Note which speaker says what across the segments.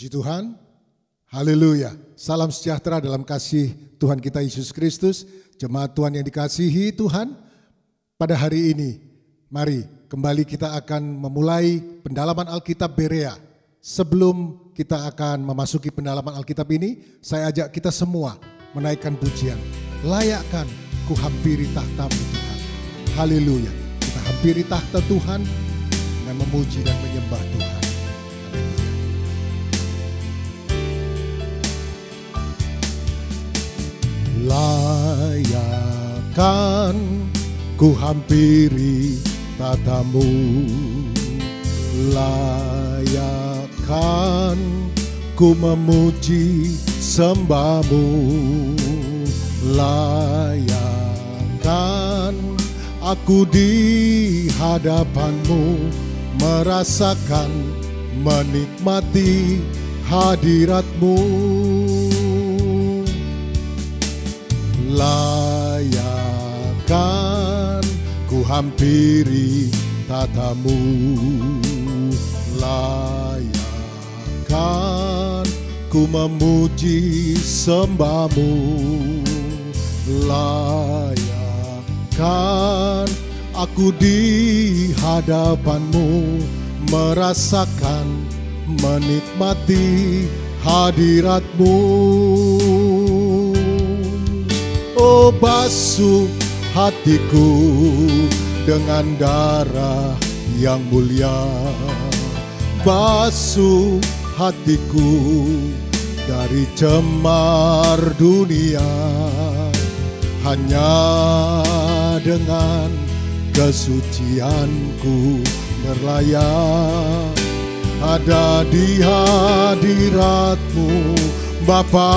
Speaker 1: Puji Tuhan, haleluya. Salam sejahtera dalam kasih Tuhan kita Yesus Kristus. Jemaat Tuhan yang dikasihi Tuhan, pada hari ini mari kembali kita akan memulai pendalaman Alkitab Berea. Sebelum kita akan memasuki pendalaman Alkitab ini, saya ajak kita semua menaikkan pujian. Layakkan ku hampiri tahta-Mu Tuhan. Haleluya. Kita hampiri tahta Tuhan dengan memuji dan menyembah Tuhan. Layakkan ku hampiri tahta-Mu, layakkan ku memuji sembah-Mu, layakkan aku di hadapan-Mu merasakan, menikmati hadirat-Mu. Layakkan ku hampiri tahta-Mu, layakkan ku memuji sembah-Mu, layakkan aku di hadapan-Mu merasakan, menikmati hadirat-Mu. Oh, basuh hatiku dengan darah yang mulia, basuh hatiku dari cemar dunia. Hanya dengan kesucianku berlayak ada di hadirat-Mu Bapa.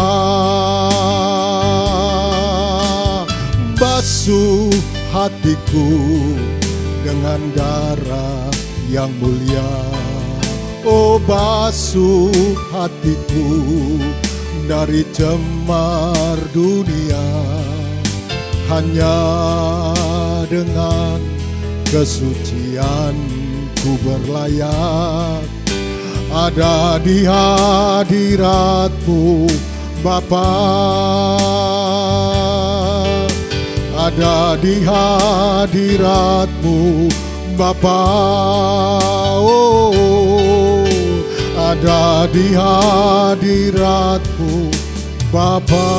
Speaker 1: Basuh hatiku dengan darah yang mulia. Oh, basuh hatiku dari cemar dunia. Hanya dengan kesucianku berlayak ada di hadirat-Mu Bapa. Ada di hadirat-Mu Bapa. Oh, ada di hadirat-Mu Bapa.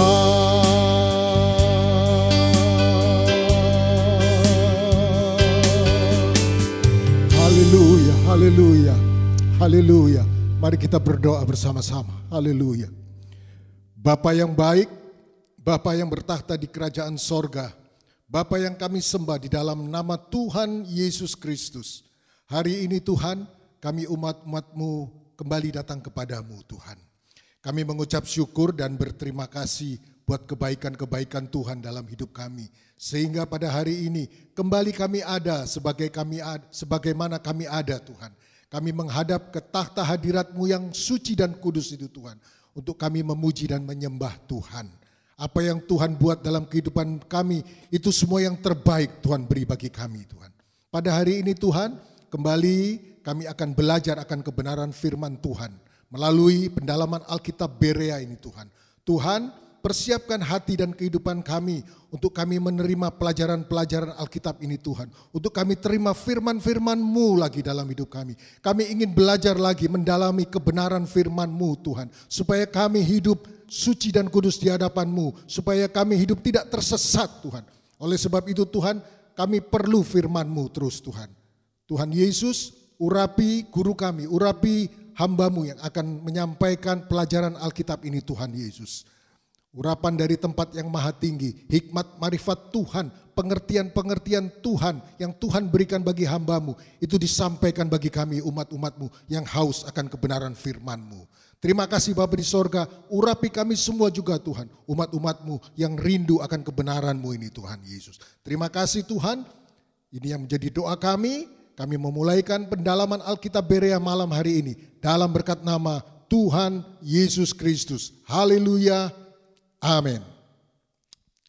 Speaker 1: Haleluya, haleluya, haleluya. Mari kita berdoa bersama-sama. Haleluya. Bapa yang baik, Bapa yang bertahta di kerajaan sorga, Bapa yang kami sembah di dalam nama Tuhan Yesus Kristus. Hari ini Tuhan, kami umat-umat-Mu kembali datang kepada-Mu Tuhan. Kami mengucap syukur dan berterima kasih buat kebaikan-kebaikan Tuhan dalam hidup kami. Sehingga pada hari ini kembali kami ada sebagaimana kami ada Tuhan. Kami menghadap ke tahta hadirat-Mu yang suci dan kudus itu Tuhan. Untuk kami memuji dan menyembah Tuhan. Apa yang Tuhan buat dalam kehidupan kami, itu semua yang terbaik Tuhan beri bagi kami Tuhan. Pada hari ini Tuhan, kembali kami akan belajar akan kebenaran firman Tuhan. Melalui pendalaman Alkitab Berea ini Tuhan. Tuhan, persiapkan hati dan kehidupan kami untuk kami menerima pelajaran-pelajaran Alkitab ini Tuhan. Untuk kami terima firman-firman-Mu lagi dalam hidup kami. Kami ingin belajar lagi mendalami kebenaran firman-Mu Tuhan. Supaya kami hidup suci dan kudus di hadapan-Mu, supaya kami hidup tidak tersesat Tuhan. Oleh sebab itu Tuhan, kami perlu firman-Mu terus Tuhan. Tuhan Yesus, urapi guru kami, urapi hamba-Mu yang akan menyampaikan pelajaran Alkitab ini Tuhan Yesus. Urapan dari tempat yang maha tinggi, hikmat marifat Tuhan, pengertian-pengertian Tuhan yang Tuhan berikan bagi hamba-Mu, itu disampaikan bagi kami umat-umat-Mu yang haus akan kebenaran firman-Mu. Terima kasih Bapa di sorga, urapi kami semua juga Tuhan, umat-umat-Mu yang rindu akan kebenaran-Mu ini Tuhan Yesus. Terima kasih Tuhan, ini yang menjadi doa kami memulaikan pendalaman Alkitab Berea malam hari ini, dalam berkat nama Tuhan Yesus Kristus. Haleluya, amin.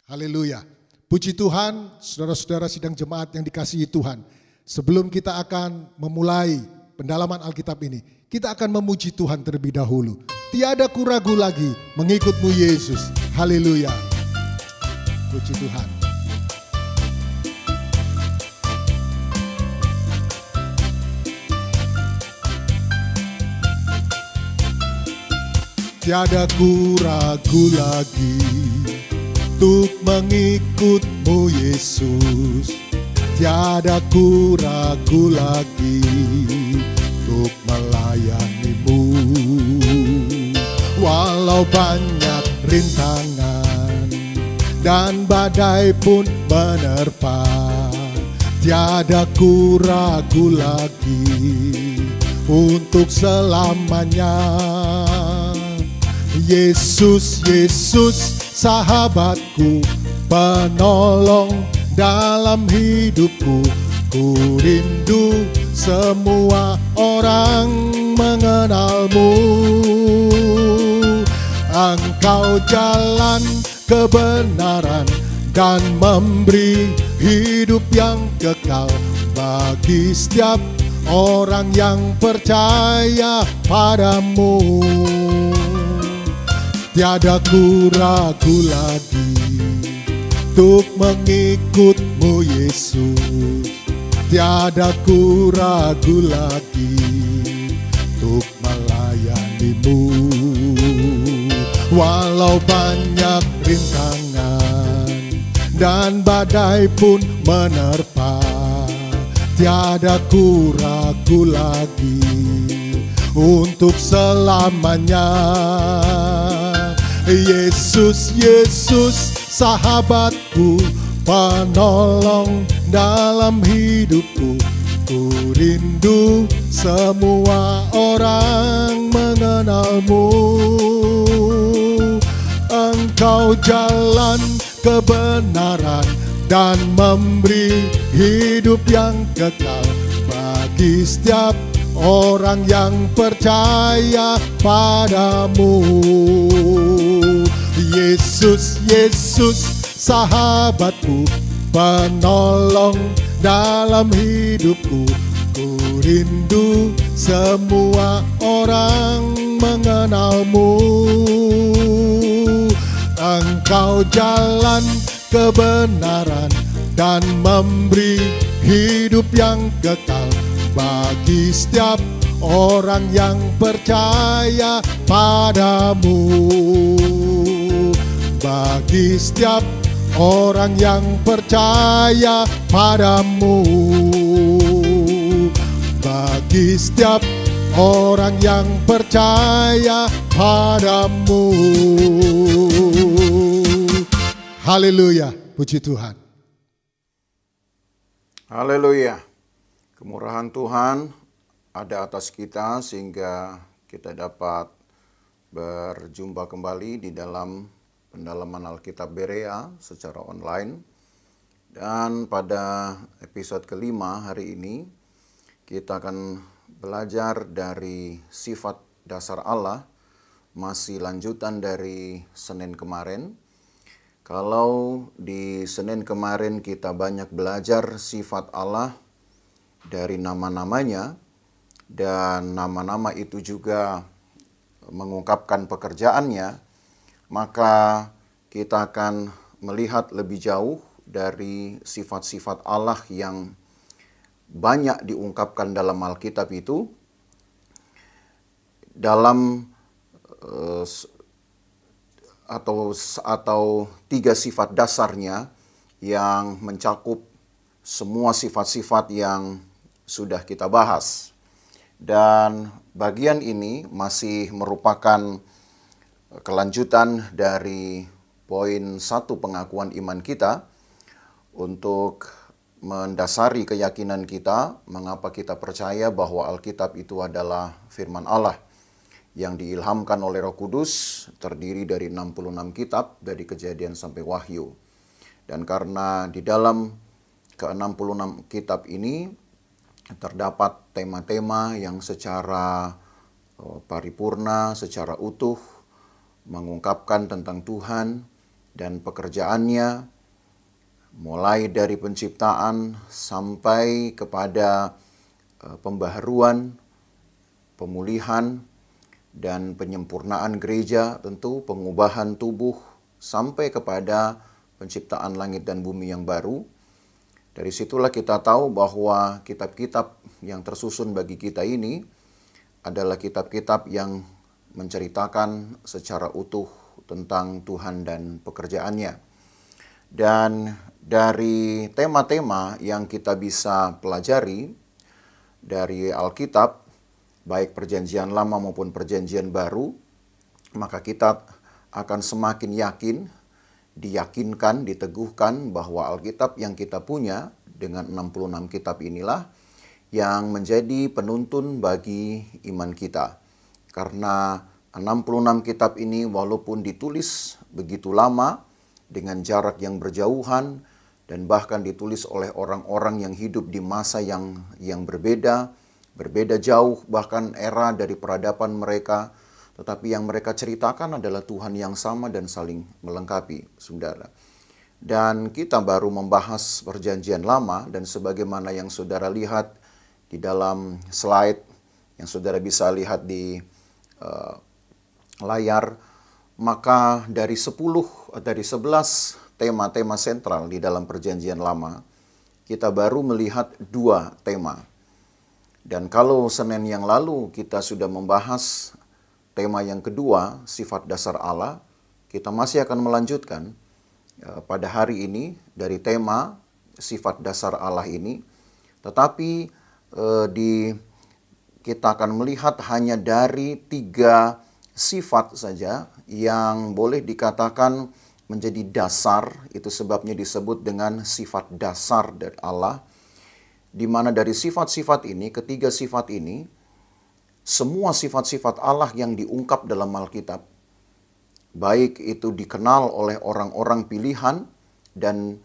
Speaker 1: Haleluya. Puji Tuhan, saudara-saudara sidang jemaat yang dikasihi Tuhan. Sebelum kita akan memulai pendalaman Alkitab ini, kita akan memuji Tuhan terlebih dahulu. Tiada ku ragu lagi mengikutmu Yesus. Haleluya. Puji Tuhan. Tiada ku ragu lagi untuk mengikutmu Yesus. Tiada ku ragu lagi untuk melayanimu. Walau banyak rintangan dan badai pun menerpa, tiada ku ragu lagi untuk selamanya. Yesus, Yesus, sahabatku, penolong dalam hidupku. Ku rindu semua orang mengenalmu. Engkau jalan kebenaran dan memberi hidup yang kekal bagi setiap orang yang percaya padamu. Tiada ku ragu lagi untuk mengikutmu Yesus. Tiada ku ragu lagi untuk melayanimu. Walau banyak rintangan dan badai pun menerpa, tiada ku ragu lagi untuk selamanya. Yesus, Yesus, sahabatku, penolong dalam hidupku. Ku rindu semua orang mengenalmu. Engkau jalan kebenaran dan memberi hidup yang kekal bagi setiap orang yang percaya padamu. Yesus, Yesus, sahabatku, penolong dalam hidupku. Ku rindu semua orang mengenalmu. Engkau jalan kebenaran dan memberi hidup yang kekal bagi setiap orang yang percaya padamu. Bagi setiap orang yang percaya padamu. Bagi setiap orang yang percaya padamu. Haleluya, puji Tuhan.
Speaker 2: Haleluya. Kemurahan Tuhan ada atas kita sehingga kita dapat berjumpa kembali di dalam pendalaman Alkitab Berea secara online. Dan pada episode kelima hari ini kita akan belajar dari sifat dasar Allah, masih lanjutan dari Senin kemarin. Kalau di Senin kemarin kita banyak belajar sifat Allah dari nama-namanya, dan nama-nama itu juga mengungkapkan pekerjaannya, maka kita akan melihat lebih jauh dari sifat-sifat Allah yang banyak diungkapkan dalam Alkitab itu dalam atau tiga sifat dasarnya yang mencakup semua sifat-sifat yang sudah kita bahas. Dan bagian ini masih merupakan kelanjutan dari poin 1 pengakuan iman kita untuk mendasari keyakinan kita mengapa kita percaya bahwa Alkitab itu adalah firman Allah yang diilhamkan oleh Roh Kudus, terdiri dari 66 kitab dari Kejadian sampai Wahyu. Dan karena di dalam ke-66 kitab ini terdapat tema-tema yang secara paripurna, secara utuh mengungkapkan tentang Tuhan dan pekerjaannya, mulai dari penciptaan sampai kepada pembaharuan, pemulihan dan penyempurnaan gereja, tentu pengubahan tubuh sampai kepada penciptaan langit dan bumi yang baru. Dari situlah kita tahu bahwa kitab-kitab yang tersusun bagi kita ini adalah kitab-kitab yang menceritakan secara utuh tentang Tuhan dan pekerjaannya. Dan dari tema-tema yang kita bisa pelajari dari Alkitab, baik perjanjian lama maupun perjanjian baru, maka kita akan semakin yakin, diyakinkan, diteguhkan bahwa Alkitab yang kita punya dengan 66 kitab inilah yang menjadi penuntun bagi iman kita. Karena 66 kitab ini walaupun ditulis begitu lama dengan jarak yang berjauhan dan bahkan ditulis oleh orang-orang yang hidup di masa yang berbeda jauh bahkan era dari peradaban mereka, tetapi yang mereka ceritakan adalah Tuhan yang sama dan saling melengkapi, saudara. Dan kita baru membahas perjanjian lama dan sebagaimana yang saudara lihat di dalam slide yang saudara bisa lihat di layar, maka dari 11 tema-tema sentral di dalam perjanjian lama, kita baru melihat 2 tema. Dan kalau Senin yang lalu kita sudah membahas tema yang kedua, sifat dasar Allah, kita masih akan melanjutkan pada hari ini dari tema sifat dasar Allah ini. Tetapi kita akan melihat hanya dari 3 sifat saja yang boleh dikatakan menjadi dasar, itu sebabnya disebut dengan sifat dasar dari Allah. Di mana dari sifat-sifat ini, ketiga sifat ini, semua sifat-sifat Allah yang diungkap dalam Alkitab, baik itu dikenal oleh orang-orang pilihan dan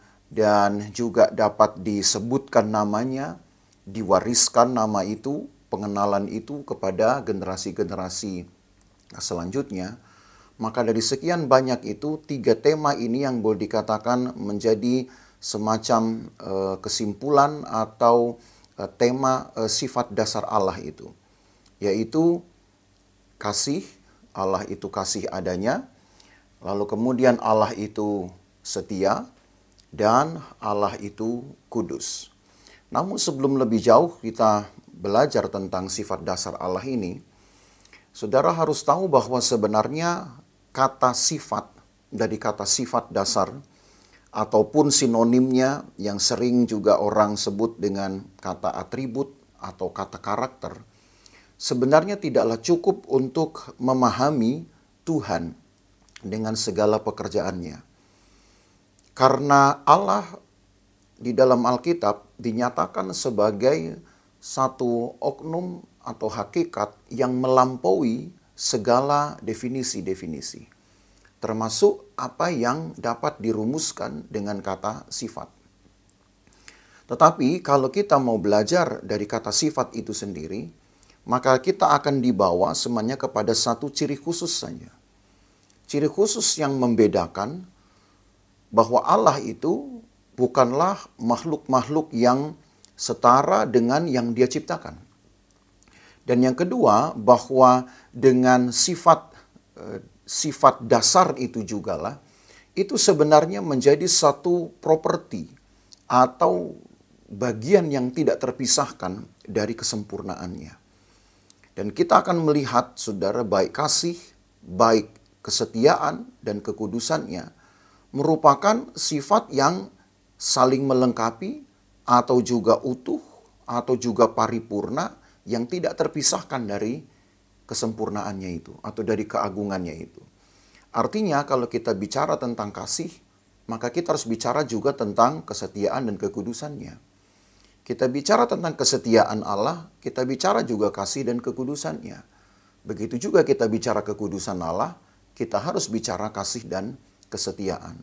Speaker 2: juga dapat disebutkan namanya, diwariskan nama itu, pengenalan itu kepada generasi-generasi selanjutnya. Maka dari sekian banyak itu, 3 tema ini yang boleh dikatakan menjadi semacam kesimpulan atau tema sifat dasar Allah itu, yaitu kasih. Allah itu kasih adanya, lalu kemudian Allah itu setia, dan Allah itu kudus. Namun sebelum lebih jauh kita belajar tentang sifat dasar Allah ini, saudara harus tahu bahwa sebenarnya kata sifat, dari kata sifat dasar, ataupun sinonimnya yang sering juga orang sebut dengan kata atribut atau kata karakter, sebenarnya tidaklah cukup untuk memahami Tuhan dengan segala pekerjaannya. Karena Allah di dalam Alkitab dinyatakan sebagai satu oknum atau hakikat yang melampaui segala definisi-definisi, termasuk apa yang dapat dirumuskan dengan kata sifat. Tetapi kalau kita mau belajar dari kata sifat itu sendiri, maka kita akan dibawa semuanya kepada satu ciri khusus saja. Ciri khusus yang membedakan bahwa Allah itu bukanlah makhluk-makhluk yang setara dengan yang Dia ciptakan. Dan yang kedua, bahwa dengan sifat dasar itu jugalah, itu sebenarnya menjadi satu properti atau bagian yang tidak terpisahkan dari kesempurnaannya. Dan kita akan melihat, saudara, baik kasih, baik kesetiaan, dan kekudusannya merupakan sifat yang saling melengkapi atau juga utuh atau juga paripurna yang tidak terpisahkan dari kesempurnaannya itu atau dari keagungannya itu. Artinya kalau kita bicara tentang kasih, maka kita harus bicara juga tentang kesetiaan dan kekudusannya. Kita bicara tentang kesetiaan Allah, kita bicara juga kasih dan kekudusannya. Begitu juga kita bicara kekudusan Allah, kita harus bicara kasih dan kesetiaan.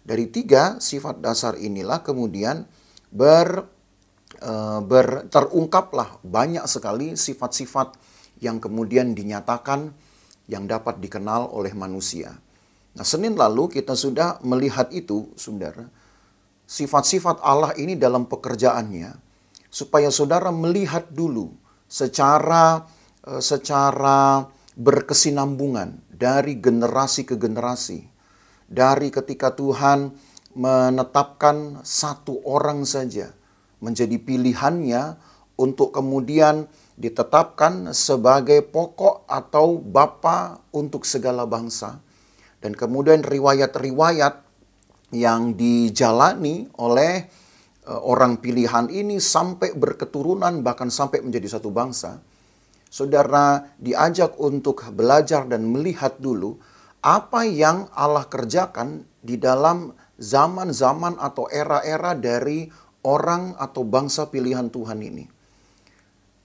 Speaker 2: Dari 3 sifat dasar inilah kemudian terungkaplah banyak sekali sifat-sifat yang kemudian dinyatakan yang dapat dikenal oleh manusia. Nah, Senin lalu kita sudah melihat itu, saudara. Sifat-sifat Allah ini dalam pekerjaannya, supaya saudara melihat dulu secara secara berkesinambungan dari generasi ke generasi. Dari ketika Tuhan menetapkan satu orang saja menjadi pilihannya untuk kemudian ditetapkan sebagai pokok atau bapa untuk segala bangsa. Dan kemudian riwayat-riwayat yang dijalani oleh orang pilihan ini sampai berketurunan, bahkan sampai menjadi satu bangsa. Saudara diajak untuk belajar dan melihat dulu apa yang Allah kerjakan di dalam zaman-zaman atau era-era dari orang atau bangsa pilihan Tuhan ini.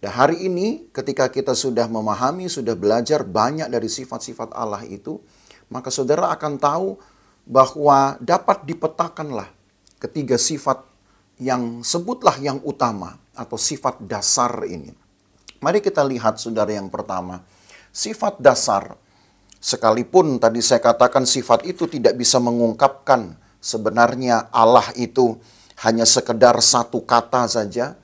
Speaker 2: Dan hari ini ketika kita sudah memahami, sudah belajar banyak dari sifat-sifat Allah itu, maka saudara akan tahu bahwa dapat dipetakanlah ketiga sifat yang sebutlah yang utama atau sifat dasar ini. Mari kita lihat saudara yang pertama, sifat dasar. Sekalipun tadi saya katakan sifat itu tidak bisa mengungkapkan sebenarnya Allah itu hanya sekedar satu kata saja,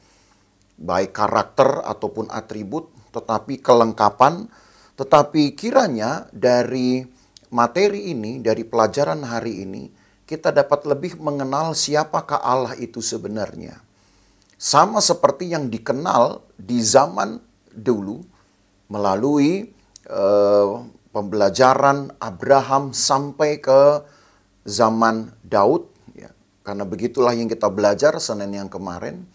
Speaker 2: baik karakter ataupun atribut, tetapi kelengkapan. Tetapi kiranya dari materi ini, dari pelajaran hari ini, kita dapat lebih mengenal siapakah Allah itu sebenarnya. Sama seperti yang dikenal di zaman dulu melalui pembelajaran Abraham sampai ke zaman Daud. Ya, karena begitulah yang kita belajar Senin yang kemarin.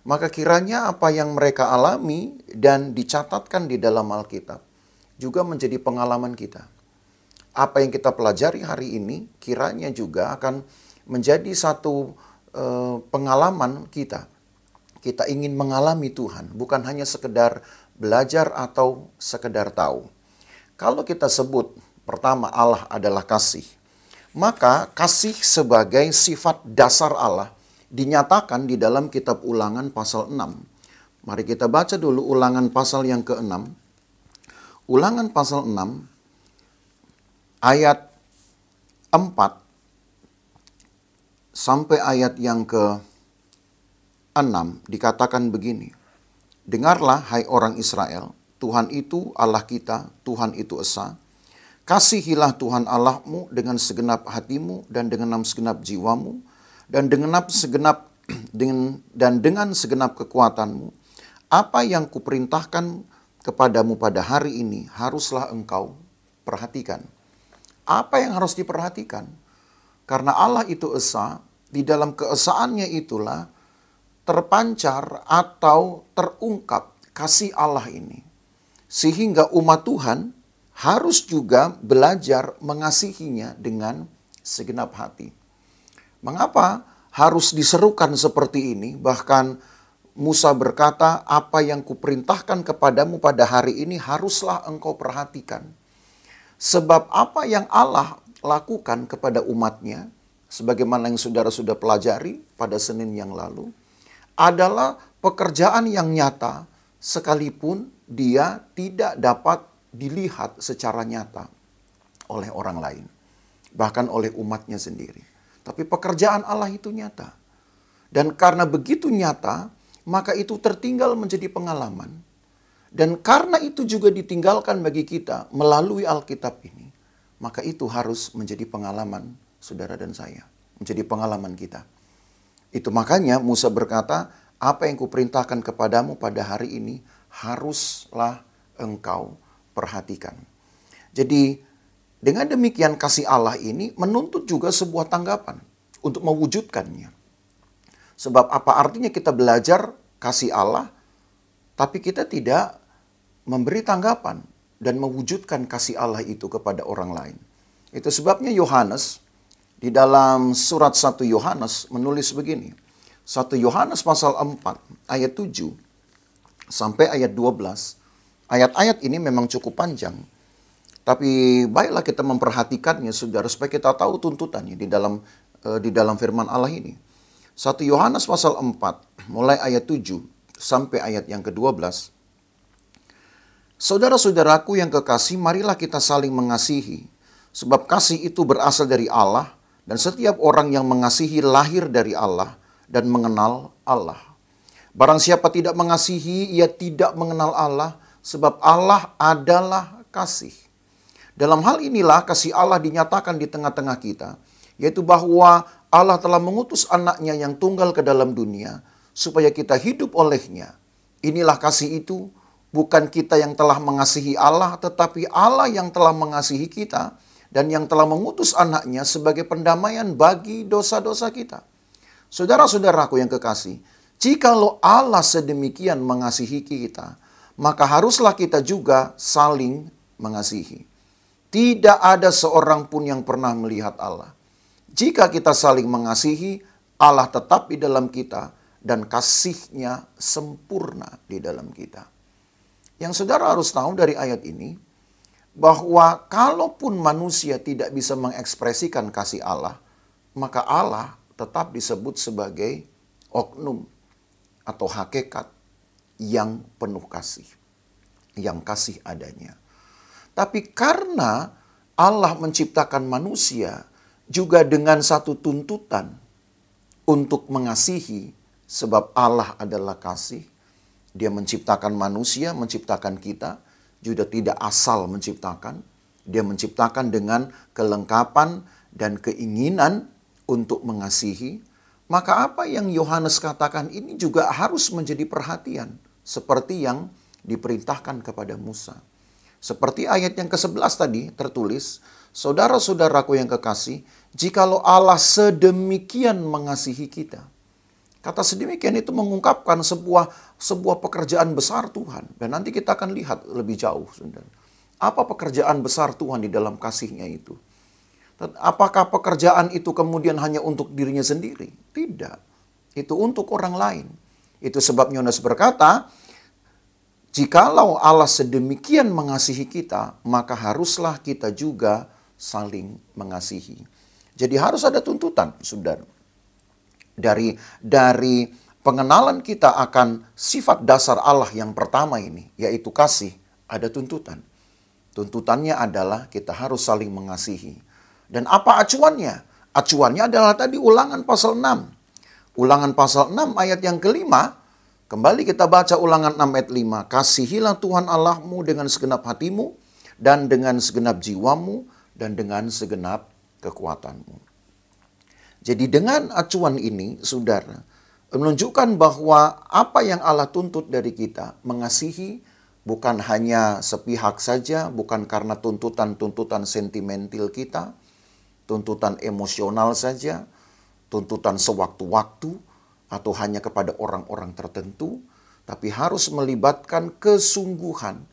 Speaker 2: Maka kiranya apa yang mereka alami dan dicatatkan di dalam Alkitab juga menjadi pengalaman kita. Apa yang kita pelajari hari ini kiranya juga akan menjadi satu pengalaman kita. Kita ingin mengalami Tuhan, bukan hanya sekedar belajar atau sekedar tahu. Kalau kita sebut pertama Allah adalah kasih, maka kasih sebagai sifat dasar Allah dinyatakan di dalam kitab Ulangan pasal 6. Mari kita baca dulu Ulangan pasal yang ke-6. Ulangan pasal 6 ayat 4 sampai ayat yang ke-6 dikatakan begini. Dengarlah hai orang Israel, Tuhan itu Allah kita, Tuhan itu esa. Kasihilah Tuhan Allahmu dengan segenap hatimu dan dengan segenap jiwamu dan dengan segenap kekuatanmu. Apa yang kuperintahkan kepadamu pada hari ini haruslah engkau perhatikan. Apa yang harus diperhatikan? Karena Allah itu esa, di dalam keesaannya itulah terpancar atau terungkap kasih Allah ini. Sehingga umat Tuhan harus juga belajar mengasihinya dengan segenap hati. Mengapa harus diserukan seperti ini? Bahkan Musa berkata, apa yang kuperintahkan kepadamu pada hari ini haruslah engkau perhatikan. Sebab apa yang Allah lakukan kepada umatnya, sebagaimana yang saudara sudah pelajari pada Senin yang lalu, adalah pekerjaan yang nyata sekalipun dia tidak dapat dilihat secara nyata oleh orang lain. Bahkan oleh umatnya sendiri. Tapi pekerjaan Allah itu nyata. Dan karena begitu nyata, maka itu tertinggal menjadi pengalaman. Dan karena itu juga ditinggalkan bagi kita melalui Alkitab ini, maka itu harus menjadi pengalaman saudara dan saya. Menjadi pengalaman kita. Itu makanya Musa berkata, apa yang kuperintahkan kepadamu pada hari ini haruslah engkau perhatikan. Jadi dengan demikian kasih Allah ini menuntut juga sebuah tanggapan untuk mewujudkannya. Sebab apa artinya kita belajar kasih Allah, tapi kita tidak memberi tanggapan dan mewujudkan kasih Allah itu kepada orang lain. Itu sebabnya Yohanes di dalam surat 1 Yohanes menulis begini. 1 Yohanes pasal 4 ayat 7 sampai ayat 12. Ayat-ayat ini memang cukup panjang. Tapi baiklah kita memperhatikannya saudara supaya kita tahu tuntutannya di dalam firman Allah ini. 1 Yohanes pasal 4 mulai ayat 7 sampai ayat yang ke-12. Saudara-saudaraku yang kekasih, marilah kita saling mengasihi. Sebab kasih itu berasal dari Allah, dan setiap orang yang mengasihi lahir dari Allah dan mengenal Allah. Barang siapa tidak mengasihi, ia tidak mengenal Allah, sebab Allah adalah kasih. Dalam hal inilah kasih Allah dinyatakan di tengah-tengah kita, yaitu bahwa Allah telah mengutus anaknya yang tunggal ke dalam dunia, supaya kita hidup olehnya. Inilah kasih itu, bukan kita yang telah mengasihi Allah, tetapi Allah yang telah mengasihi kita, dan yang telah mengutus anaknya sebagai pendamaian bagi dosa-dosa kita. Saudara-saudaraku yang kekasih, jikalau Allah sedemikian mengasihi kita, maka haruslah kita juga saling mengasihi. Tidak ada seorang pun yang pernah melihat Allah. Jika kita saling mengasihi, Allah tetap di dalam kita dan kasih-Nya sempurna di dalam kita. Yang saudara harus tahu dari ayat ini, bahwa kalaupun manusia tidak bisa mengekspresikan kasih Allah, maka Allah tetap disebut sebagai oknum atau hakikat yang penuh kasih, yang kasih adanya. Tapi karena Allah menciptakan manusia juga dengan satu tuntutan untuk mengasihi, sebab Allah adalah kasih. Dia menciptakan manusia, menciptakan kita, juga tidak asal menciptakan. Dia menciptakan dengan kelengkapan dan keinginan untuk mengasihi. Maka apa yang Yohanes katakan ini juga harus menjadi perhatian, seperti yang diperintahkan kepada Musa. Seperti ayat yang ke-11 tadi tertulis, saudara-saudaraku yang kekasih, jikalau Allah sedemikian mengasihi kita. Kata sedemikian itu mengungkapkan sebuah pekerjaan besar Tuhan. Dan nanti kita akan lihat lebih jauh, saudara. Apa pekerjaan besar Tuhan di dalam kasih-Nya itu? Apakah pekerjaan itu kemudian hanya untuk dirinya sendiri? Tidak. Itu untuk orang lain. Itu sebabnya Yohanes berkata, jikalau Allah sedemikian mengasihi kita, maka haruslah kita juga saling mengasihi. Jadi harus ada tuntutan, saudara. Dari pengenalan kita akan sifat dasar Allah yang pertama ini, yaitu kasih, ada tuntutan. Tuntutannya adalah kita harus saling mengasihi. Dan apa acuannya? Acuannya adalah tadi Ulangan pasal 6. Ulangan pasal 6 ayat yang kelima. Kembali kita baca Ulangan 6 ayat 5. Kasihilah Tuhan Allahmu dengan segenap hatimu, dan dengan segenap jiwamu, dan dengan segenap kekuatanmu. Jadi dengan acuan ini, saudara, menunjukkan bahwa apa yang Allah tuntut dari kita, mengasihi, bukan hanya sepihak saja, bukan karena tuntutan-tuntutan sentimental kita, tuntutan emosional saja, tuntutan sewaktu-waktu, atau hanya kepada orang-orang tertentu, tapi harus melibatkan kesungguhan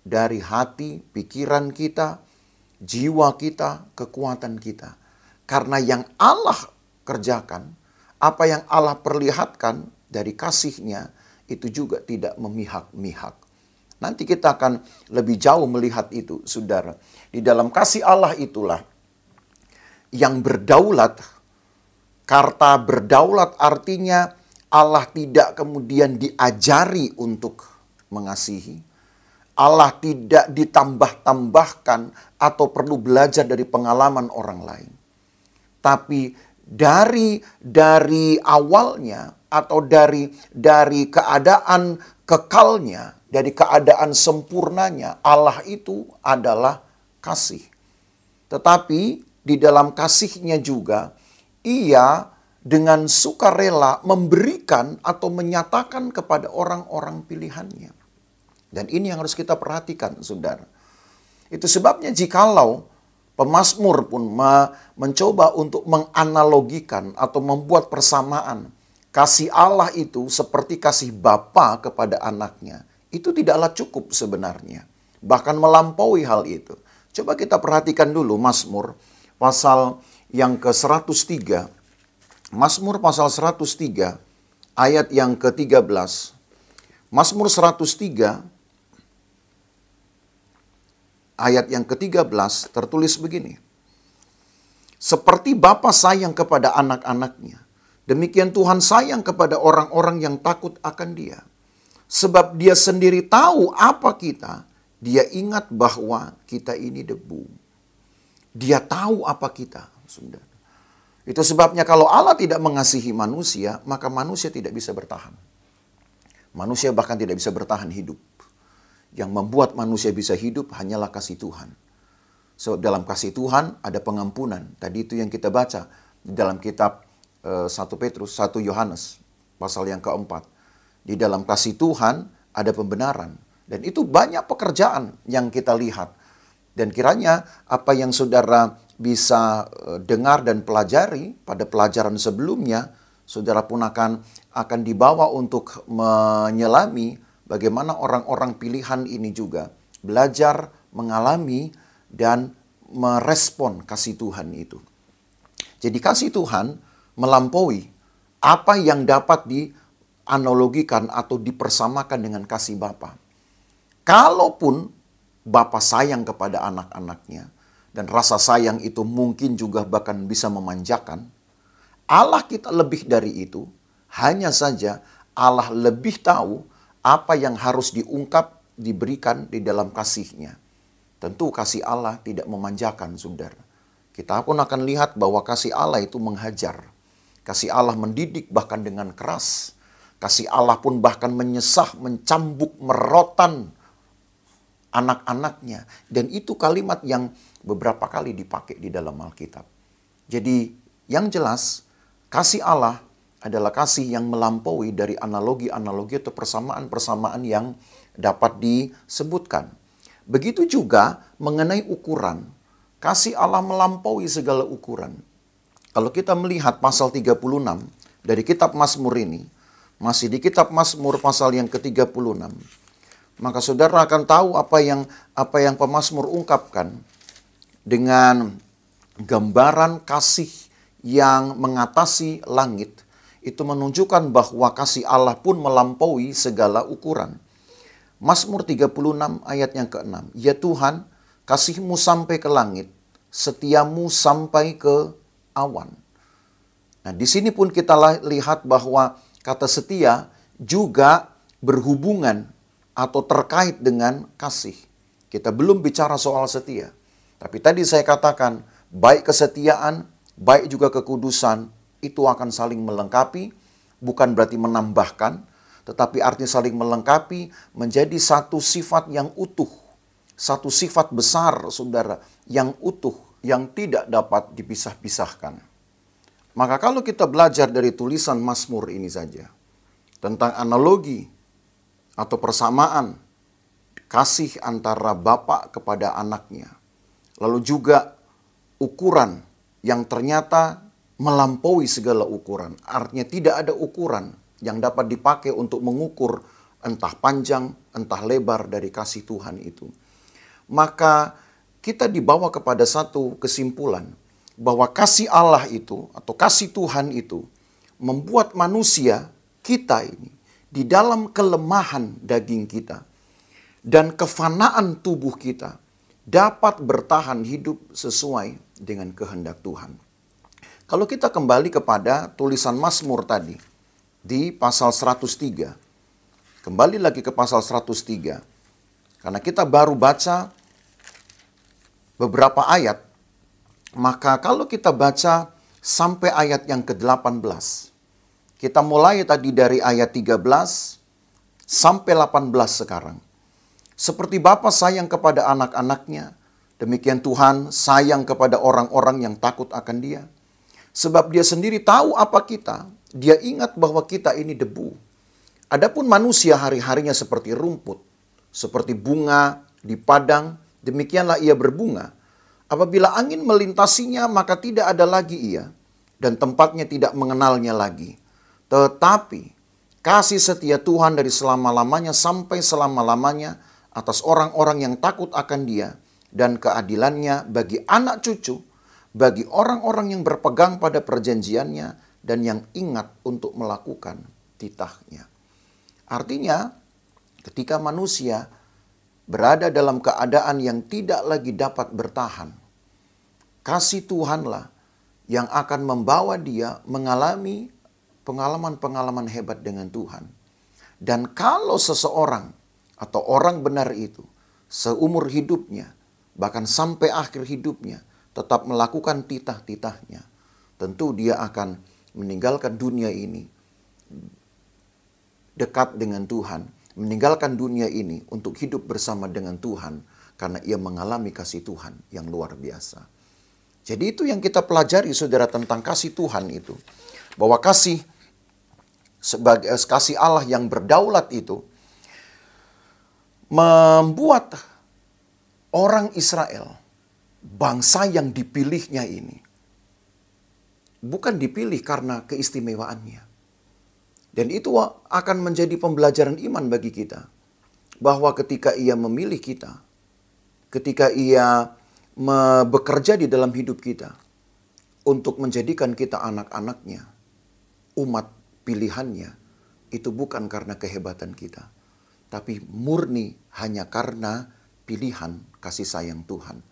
Speaker 2: dari hati, pikiran kita, jiwa kita, kekuatan kita. Karena yang Allah kerjakan, apa yang Allah perlihatkan dari kasih-Nya, itu juga tidak memihak-mihak. Nanti kita akan lebih jauh melihat itu, saudara. Di dalam kasih Allah itulah yang berdaulat. Kata berdaulat artinya Allah tidak kemudian diajari untuk mengasihi. Allah tidak ditambah-tambahkan atau perlu belajar dari pengalaman orang lain. Tapi dari awalnya atau dari keadaan kekalnya, dari keadaan sempurnanya, Allah itu adalah kasih. Tetapi di dalam kasih-Nya juga, Ia dengan sukarela memberikan atau menyatakan kepada orang-orang pilihannya. Dan ini yang harus kita perhatikan, saudara. Itu sebabnya jikalau pemazmur pun mencoba untuk menganalogikan atau membuat persamaan kasih Allah itu seperti kasih bapa kepada anaknya, itu tidaklah cukup sebenarnya. Bahkan melampaui hal itu. Coba kita perhatikan dulu Mazmur pasal yang ke-103, Mazmur pasal 103, ayat yang ke-13. Mazmur 103, ayat yang ke-13 tertulis begini. Seperti bapa sayang kepada anak-anaknya, demikian Tuhan sayang kepada orang-orang yang takut akan Dia. Sebab Dia sendiri tahu apa kita, Dia ingat bahwa kita ini debu. Dia tahu apa kita, saudara. Itu sebabnya kalau Allah tidak mengasihi manusia, maka manusia tidak bisa bertahan. Manusia bahkan tidak bisa bertahan hidup. yang membuat manusia bisa hidup hanyalah kasih Tuhan. Sebab dalam kasih Tuhan ada pengampunan. Tadi itu yang kita baca di dalam kitab 1 Petrus, 1 Yohanes, pasal yang keempat. Di dalam kasih Tuhan ada pembenaran. Dan itu banyak pekerjaan yang kita lihat. Dan kiranya apa yang saudara bisa dengar dan pelajari pada pelajaran sebelumnya, saudara pun akan dibawa untuk menyelami bagaimana orang-orang pilihan ini juga belajar, mengalami, dan merespon kasih Tuhan itu. Jadi kasih Tuhan melampaui apa yang dapat dianalogikan atau dipersamakan dengan kasih Bapa. Kalaupun Bapa sayang kepada anak-anaknya, dan rasa sayang itu mungkin juga bahkan bisa memanjakan, Allah kita lebih dari itu. Hanya saja Allah lebih tahu apa yang harus diungkap, diberikan di dalam kasih-Nya. Tentu kasih Allah tidak memanjakan, saudara. Kita pun akan lihat bahwa kasih Allah itu menghajar. Kasih Allah mendidik bahkan dengan keras. Kasih Allah pun bahkan menyesah, mencambuk, merotan anak-anaknya. Dan itu kalimat yang beberapa kali dipakai di dalam Alkitab. Jadi yang jelas, kasih Allah adalah kasih yang melampaui dari analogi-analogi atau persamaan-persamaan yang dapat disebutkan. Begitu juga mengenai ukuran. Kasih Allah melampaui segala ukuran. Kalau kita melihat pasal 36 dari kitab Mazmur ini, masih di kitab Mazmur pasal yang ke-36, maka saudara akan tahu apa yang pemazmur ungkapkan dengan gambaran kasih yang mengatasi langit. Itu menunjukkan bahwa kasih Allah pun melampaui segala ukuran. Mazmur 36 ayat yang ke-6. Ya Tuhan, kasih-Mu sampai ke langit, setia-Mu sampai ke awan. Nah, di sini pun kita lihat bahwa kata setia juga berhubungan atau terkait dengan kasih. Kita belum bicara soal setia. Tapi tadi saya katakan, baik kesetiaan, baik juga kekudusan, itu akan saling melengkapi, bukan berarti menambahkan, tetapi artinya saling melengkapi menjadi satu sifat yang utuh. Satu sifat besar, saudara, yang utuh, yang tidak dapat dipisah-pisahkan. Maka kalau kita belajar dari tulisan Mazmur ini saja, tentang analogi atau persamaan kasih antara Bapa kepada anaknya, lalu juga ukuran yang ternyata melampaui segala ukuran. Artinya tidak ada ukuran yang dapat dipakai untuk mengukur entah panjang, entah lebar dari kasih Tuhan itu. Maka kita dibawa kepada satu kesimpulan bahwa kasih Allah itu atau kasih Tuhan itu membuat manusia kita ini di dalam kelemahan daging kita dan kefanaan tubuh kita dapat bertahan hidup sesuai dengan kehendak Tuhan. Kalau kita kembali kepada tulisan Mazmur tadi di pasal 103. Kembali lagi ke pasal 103. Karena kita baru baca beberapa ayat, maka kalau kita baca sampai ayat yang ke-18, kita mulai tadi dari ayat 13 sampai 18 sekarang. Seperti Bapa sayang kepada anak-anaknya, demikian Tuhan sayang kepada orang-orang yang takut akan Dia. Sebab Dia sendiri tahu apa kita, Dia ingat bahwa kita ini debu. Adapun manusia hari-harinya seperti rumput, seperti bunga di padang, demikianlah ia berbunga. Apabila angin melintasinya, maka tidak ada lagi ia, dan tempatnya tidak mengenalnya lagi. Tetapi kasih setia Tuhan dari selama-lamanya sampai selama-lamanya atas orang-orang yang takut akan Dia, dan keadilannya bagi anak cucu, bagi orang-orang yang berpegang pada perjanjiannya dan yang ingat untuk melakukan titahnya. Artinya, ketika manusia berada dalam keadaan yang tidak lagi dapat bertahan, kasih Tuhanlah yang akan membawa dia mengalami pengalaman-pengalaman hebat dengan Tuhan. Dan kalau seseorang atau orang benar itu seumur hidupnya, bahkan sampai akhir hidupnya, tetap melakukan titah-titahnya, tentu dia akan meninggalkan dunia ini dekat dengan Tuhan, meninggalkan dunia ini untuk hidup bersama dengan Tuhan karena ia mengalami kasih Tuhan yang luar biasa. Jadi itu yang kita pelajari saudara tentang kasih Tuhan itu. Bahwa kasih sebagai kasih Allah yang berdaulat itu membuat orang Israel, bangsa yang dipilihnya ini, bukan dipilih karena keistimewaannya. Dan itu akan menjadi pembelajaran iman bagi kita. Bahwa ketika ia memilih kita, ketika ia bekerja di dalam hidup kita, untuk menjadikan kita anak-anaknya, umat pilihannya, itu bukan karena kehebatan kita. Tapi murni hanya karena pilihan kasih sayang Tuhan.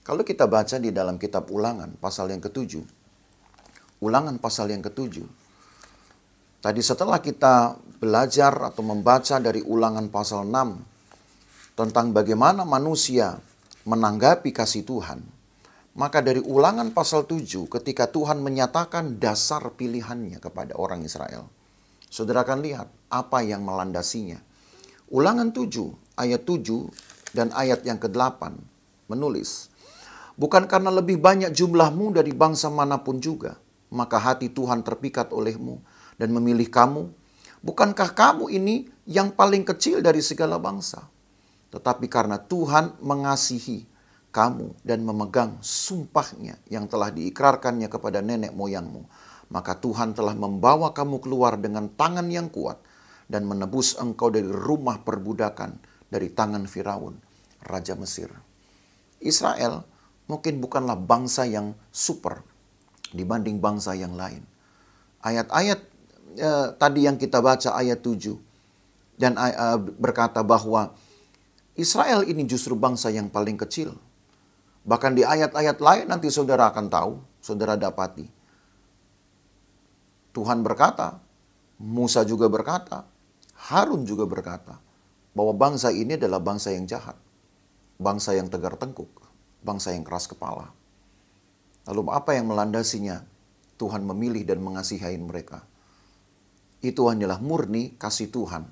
Speaker 2: Kalau kita baca di dalam kitab Ulangan pasal yang ke-7, Ulangan pasal yang ke-7, tadi setelah kita belajar atau membaca dari Ulangan pasal 6 tentang bagaimana manusia menanggapi kasih Tuhan, maka dari Ulangan pasal 7 ketika Tuhan menyatakan dasar pilihannya kepada orang Israel, saudara akan lihat apa yang melandasinya. Ulangan 7 ayat 7 dan ayat yang ke-8 menulis, "Bukan karena lebih banyak jumlahmu dari bangsa manapun juga, maka hati Tuhan terpikat olehmu dan memilih kamu. Bukankah kamu ini yang paling kecil dari segala bangsa? Tetapi karena Tuhan mengasihi kamu dan memegang sumpahnya yang telah diikrarkannya kepada nenek moyangmu, maka Tuhan telah membawa kamu keluar dengan tangan yang kuat dan menebus engkau dari rumah perbudakan, dari tangan Firaun, Raja Mesir." Israel mungkin bukanlah bangsa yang super dibanding bangsa yang lain. Ayat-ayat tadi yang kita baca ayat 7 dan berkata bahwa Israel ini justru bangsa yang paling kecil. Bahkan di ayat-ayat lain nanti saudara akan tahu, saudara dapati. Tuhan berkata, Musa juga berkata, Harun juga berkata, bahwa bangsa ini adalah bangsa yang jahat, bangsa yang tegar tengkuk, bangsa yang keras kepala. Lalu apa yang melandasinya? Tuhan memilih dan mengasihi mereka. Itu hanyalah murni kasih Tuhan,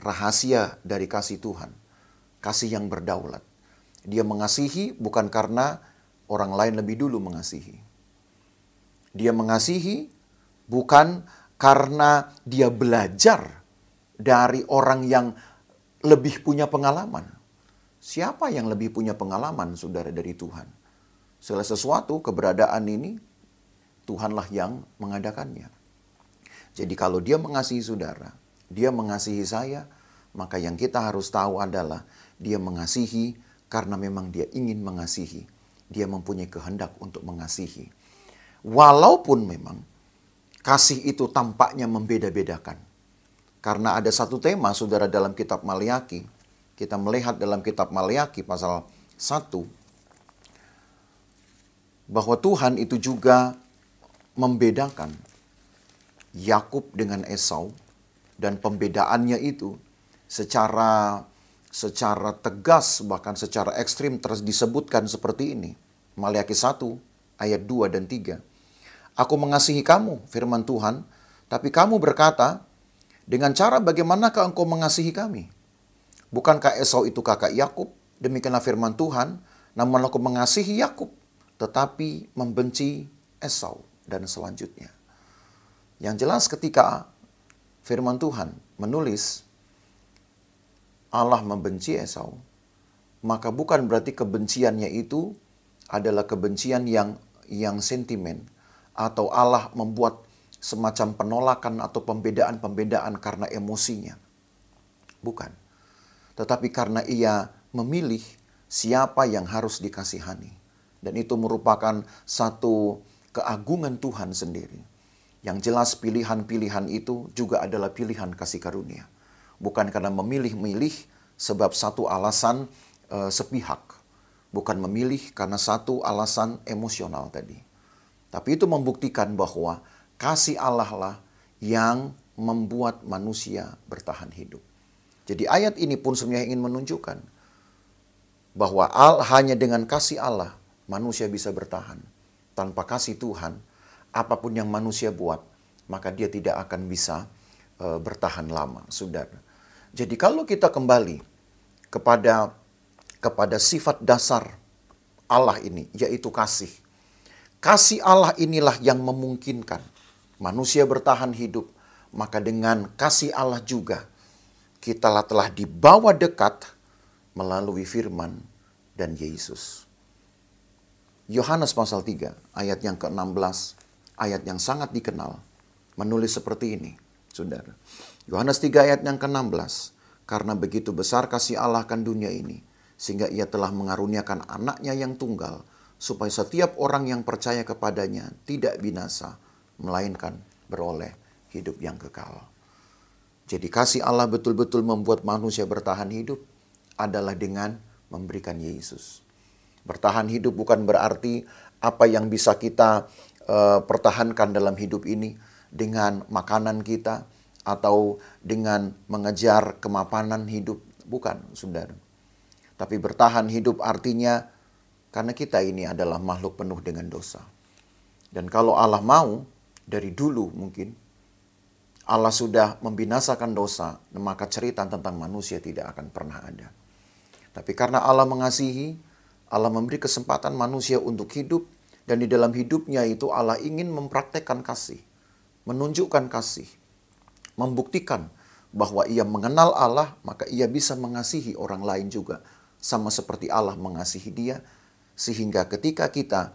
Speaker 2: rahasia dari kasih Tuhan, kasih yang berdaulat. Dia mengasihi bukan karena orang lain lebih dulu mengasihi. Dia mengasihi bukan karena dia belajar dari orang yang lebih punya pengalaman. Siapa yang lebih punya pengalaman, saudara, dari Tuhan? Segala sesuatu, keberadaan ini, Tuhanlah yang mengadakannya. Jadi kalau dia mengasihi saudara, dia mengasihi saya, maka yang kita harus tahu adalah dia mengasihi karena memang dia ingin mengasihi. Dia mempunyai kehendak untuk mengasihi. Walaupun memang kasih itu tampaknya membeda-bedakan. Karena ada satu tema, saudara, dalam kitab Maleakhi. Kita melihat dalam kitab Maleakhi pasal 1. Bahwa Tuhan itu juga membedakan Yakub dengan Esau. Dan pembedaannya itu secara tegas, bahkan secara ekstrim disebutkan seperti ini. Maleakhi 1 ayat 2 dan 3. "Aku mengasihi kamu," firman Tuhan, "tapi kamu berkata, dengan cara bagaimanakah engkau mengasihi kami? Bukankah Esau itu kakak Yakub? Demikianlah firman Tuhan, namun aku mengasihi Yakub, tetapi membenci Esau." Dan selanjutnya. Yang jelas ketika firman Tuhan menulis Allah membenci Esau, maka bukan berarti kebenciannya itu adalah kebencian yang sentimen, atau Allah membuat semacam penolakan atau pembedaan-pembedaan karena emosinya. Bukan. Tetapi karena ia memilih siapa yang harus dikasihani. Dan itu merupakan satu keagungan Tuhan sendiri. Yang jelas pilihan-pilihan itu juga adalah pilihan kasih karunia. Bukan karena memilih-milih sebab satu alasan sepihak. Bukan memilih karena satu alasan emosional tadi. Tapi itu membuktikan bahwa kasih Allah lah yang membuat manusia bertahan hidup. Jadi ayat ini pun sebenarnya ingin menunjukkan bahwa hanya dengan kasih Allah manusia bisa bertahan. Tanpa kasih Tuhan, apapun yang manusia buat, maka dia tidak akan bisa bertahan lama, saudara. Jadi kalau kita kembali kepada sifat dasar Allah ini, yaitu kasih. Kasih Allah inilah yang memungkinkan manusia bertahan hidup. Maka dengan kasih Allah juga kita telah dibawa dekat melalui firman dan Yesus. Yohanes pasal 3 ayat yang ke-16, ayat yang sangat dikenal, menulis seperti ini, saudara. Yohanes 3 ayat yang ke-16, karena begitu besar kasih Allah akan dunia ini, sehingga ia telah mengaruniakan anaknya yang tunggal, supaya setiap orang yang percaya kepadanya tidak binasa, melainkan beroleh hidup yang kekal. Jadi kasih Allah betul-betul membuat manusia bertahan hidup adalah dengan memberikan Yesus. Bertahan hidup bukan berarti apa yang bisa kita pertahankan dalam hidup ini dengan makanan kita, atau dengan mengejar kemapanan hidup. Bukan, saudara. Tapi bertahan hidup artinya karena kita ini adalah makhluk penuh dengan dosa. Dan kalau Allah mau, dari dulu mungkin, Allah sudah membinasakan dosa, maka cerita tentang manusia tidak akan pernah ada. Tapi karena Allah mengasihi, Allah memberi kesempatan manusia untuk hidup, dan di dalam hidupnya itu Allah ingin mempraktekkan kasih, menunjukkan kasih, membuktikan bahwa ia mengenal Allah, maka ia bisa mengasihi orang lain juga, sama seperti Allah mengasihi dia, sehingga ketika kita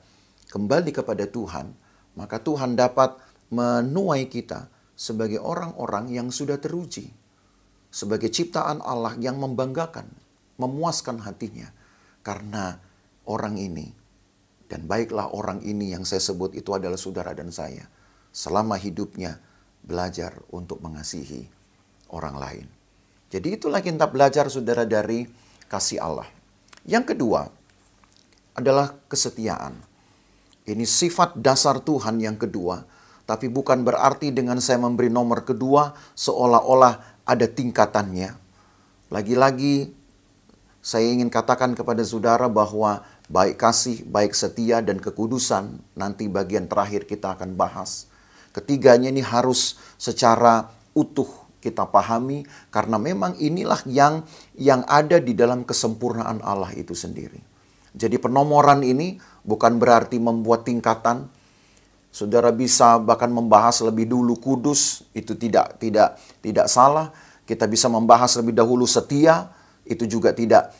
Speaker 2: kembali kepada Tuhan, maka Tuhan dapat menuai kita sebagai orang-orang yang sudah teruji, sebagai ciptaan Allah yang membanggakan, memuaskan hatinya, karena orang ini, dan baiklah orang ini yang saya sebut itu adalah saudara dan saya, selama hidupnya belajar untuk mengasihi orang lain. Jadi itulah kita belajar, saudara, dari kasih Allah. Yang kedua adalah kesetiaan. Ini sifat dasar Tuhan yang kedua, tapi bukan berarti dengan saya memberi nomor kedua seolah-olah ada tingkatannya. Lagi-lagi saya ingin katakan kepada saudara bahwa baik kasih, baik setia, dan kekudusan, nanti bagian terakhir kita akan bahas. Ketiganya ini harus secara utuh kita pahami, karena memang inilah yang ada di dalam kesempurnaan Allah itu sendiri. Jadi penomoran ini bukan berarti membuat tingkatan. Saudara bisa bahkan membahas lebih dulu kudus, itu tidak salah. Kita bisa membahas lebih dahulu setia, itu juga tidak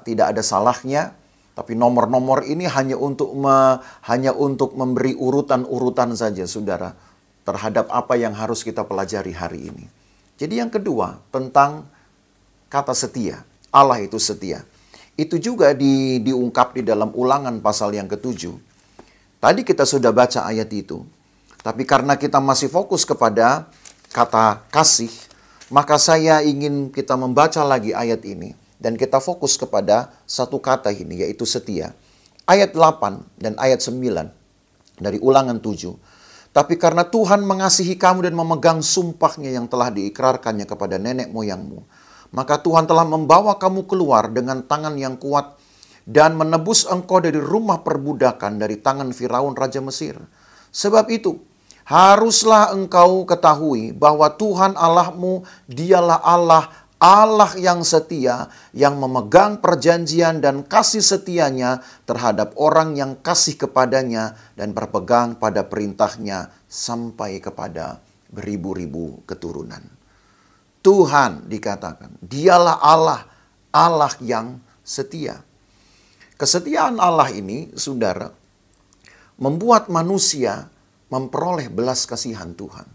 Speaker 2: ada salahnya. Tapi nomor-nomor ini hanya untuk memberi urutan-urutan saja, saudara, terhadap apa yang harus kita pelajari hari ini. Jadi yang kedua, tentang kata setia. Allah itu setia. Itu juga diungkap di dalam Ulangan pasal yang ke-7. Tadi kita sudah baca ayat itu. Tapi karena kita masih fokus kepada kata kasih, maka saya ingin kita membaca lagi ayat ini. Dan kita fokus kepada satu kata ini, yaitu setia. Ayat 8 dan ayat 9 dari Ulangan 7. Tapi karena Tuhan mengasihi kamu dan memegang sumpahnya yang telah diikrarkannya kepada nenek moyangmu, maka Tuhan telah membawa kamu keluar dengan tangan yang kuat dan menebus engkau dari rumah perbudakan, dari tangan Firaun Raja Mesir. Sebab itu, haruslah engkau ketahui bahwa Tuhan Allahmu, dialah Allah yang setia, yang memegang perjanjian dan kasih setianya terhadap orang yang kasih kepadanya dan berpegang pada perintahnya sampai kepada beribu-ribu keturunan. Tuhan dikatakan, dialah Allah yang setia. Kesetiaan Allah ini, saudara, membuat manusia memperoleh belas kasihan Tuhan.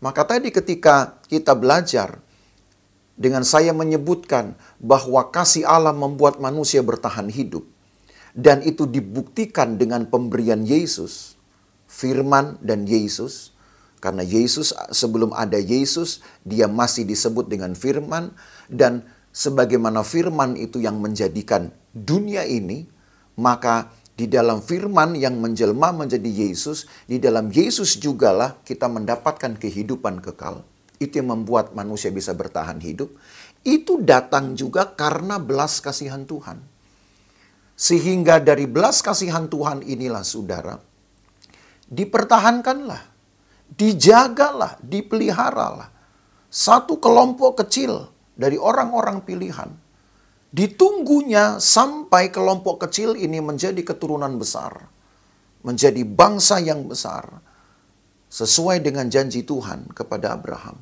Speaker 2: Maka tadi ketika kita belajar, dengan saya menyebutkan bahwa kasih Allah membuat manusia bertahan hidup, dan itu dibuktikan dengan pemberian Yesus, firman dan Yesus, karena Yesus, sebelum ada Yesus, dia masih disebut dengan firman, dan sebagaimana firman itu yang menjadikan dunia ini, maka di dalam firman yang menjelma menjadi Yesus, di dalam Yesus jugalah kita mendapatkan kehidupan kekal. Itu yang membuat manusia bisa bertahan hidup. Itu datang juga karena belas kasihan Tuhan. Sehingga dari belas kasihan Tuhan inilah, saudara, dipertahankanlah, dijagalah, dipeliharalah satu kelompok kecil dari orang-orang pilihan. Ditunggunya sampai kelompok kecil ini menjadi keturunan besar. Menjadi bangsa yang besar. Sesuai dengan janji Tuhan kepada Abraham.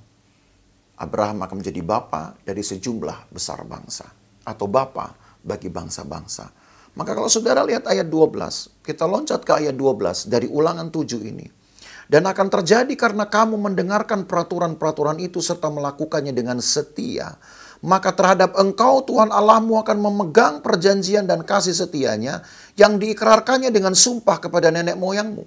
Speaker 2: Abraham akan menjadi bapa dari sejumlah besar bangsa. Atau bapa bagi bangsa-bangsa. Maka kalau saudara lihat ayat 12, kita loncat ke ayat 12 dari Ulangan 7 ini. Dan akan terjadi karena kamu mendengarkan peraturan-peraturan itu serta melakukannya dengan setia. Maka terhadap engkau Tuhan Allahmu akan memegang perjanjian dan kasih setianya yang diikrarkannya dengan sumpah kepada nenek moyangmu.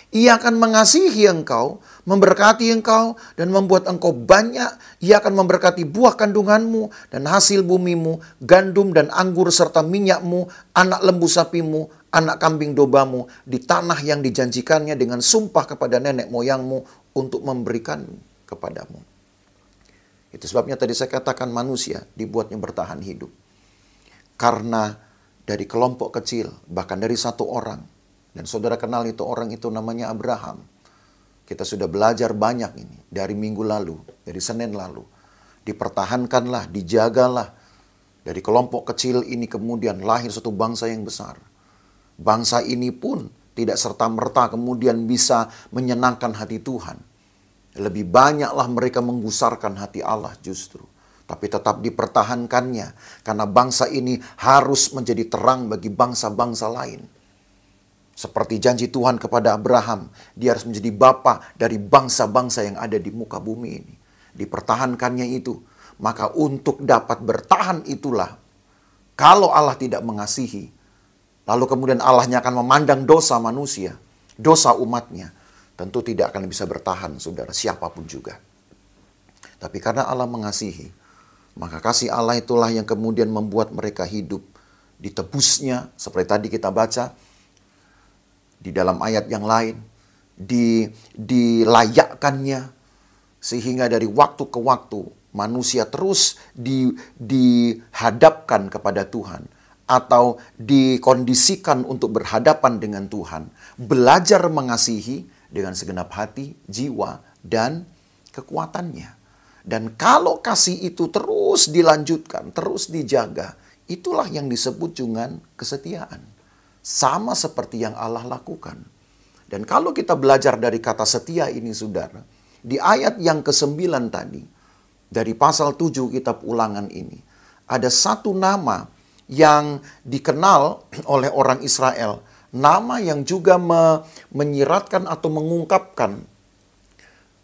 Speaker 2: Ia akan mengasihi engkau, memberkati engkau, dan membuat engkau banyak. Ia akan memberkati buah kandunganmu dan hasil bumimu, gandum dan anggur serta minyakmu, anak lembu sapimu, anak kambing dombamu, di tanah yang dijanjikannya dengan sumpah kepada nenek moyangmu untuk memberikan kepadamu. Itu sebabnya tadi saya katakan manusia dibuatnya bertahan hidup. Karena dari kelompok kecil, bahkan dari satu orang, dan saudara kenal itu orang itu namanya Abraham. Kita sudah belajar banyak ini dari minggu lalu, dari Senin lalu. Dipertahankanlah, dijagalah. Dari kelompok kecil ini kemudian lahir satu bangsa yang besar. Bangsa ini pun tidak serta-merta kemudian bisa menyenangkan hati Tuhan. Lebih banyaklah mereka menggusarkan hati Allah justru. Tapi tetap dipertahankannya. Karena bangsa ini harus menjadi terang bagi bangsa-bangsa lain. Seperti janji Tuhan kepada Abraham, dia harus menjadi bapa dari bangsa-bangsa yang ada di muka bumi ini. Dipertahankannya itu. Maka untuk dapat bertahan itulah, kalau Allah tidak mengasihi, lalu kemudian Allahnya akan memandang dosa manusia, dosa umatnya, tentu tidak akan bisa bertahan, saudara, siapapun juga. Tapi karena Allah mengasihi, maka kasih Allah itulah yang kemudian membuat mereka hidup. Ditebusnya, seperti tadi kita baca, di dalam ayat yang lain, dilayakkannya, sehingga dari waktu ke waktu manusia terus dihadapkan kepada Tuhan, atau dikondisikan untuk berhadapan dengan Tuhan, belajar mengasihi dengan segenap hati, jiwa, dan kekuatannya. Dan kalau kasih itu terus dilanjutkan, terus dijaga, itulah yang disebut dengan kesetiaan. Sama seperti yang Allah lakukan. Dan kalau kita belajar dari kata setia ini, saudara, di ayat yang ke-9 tadi, dari pasal 7 kitab Ulangan ini, ada satu nama yang dikenal oleh orang Israel, nama yang juga menyiratkan atau mengungkapkan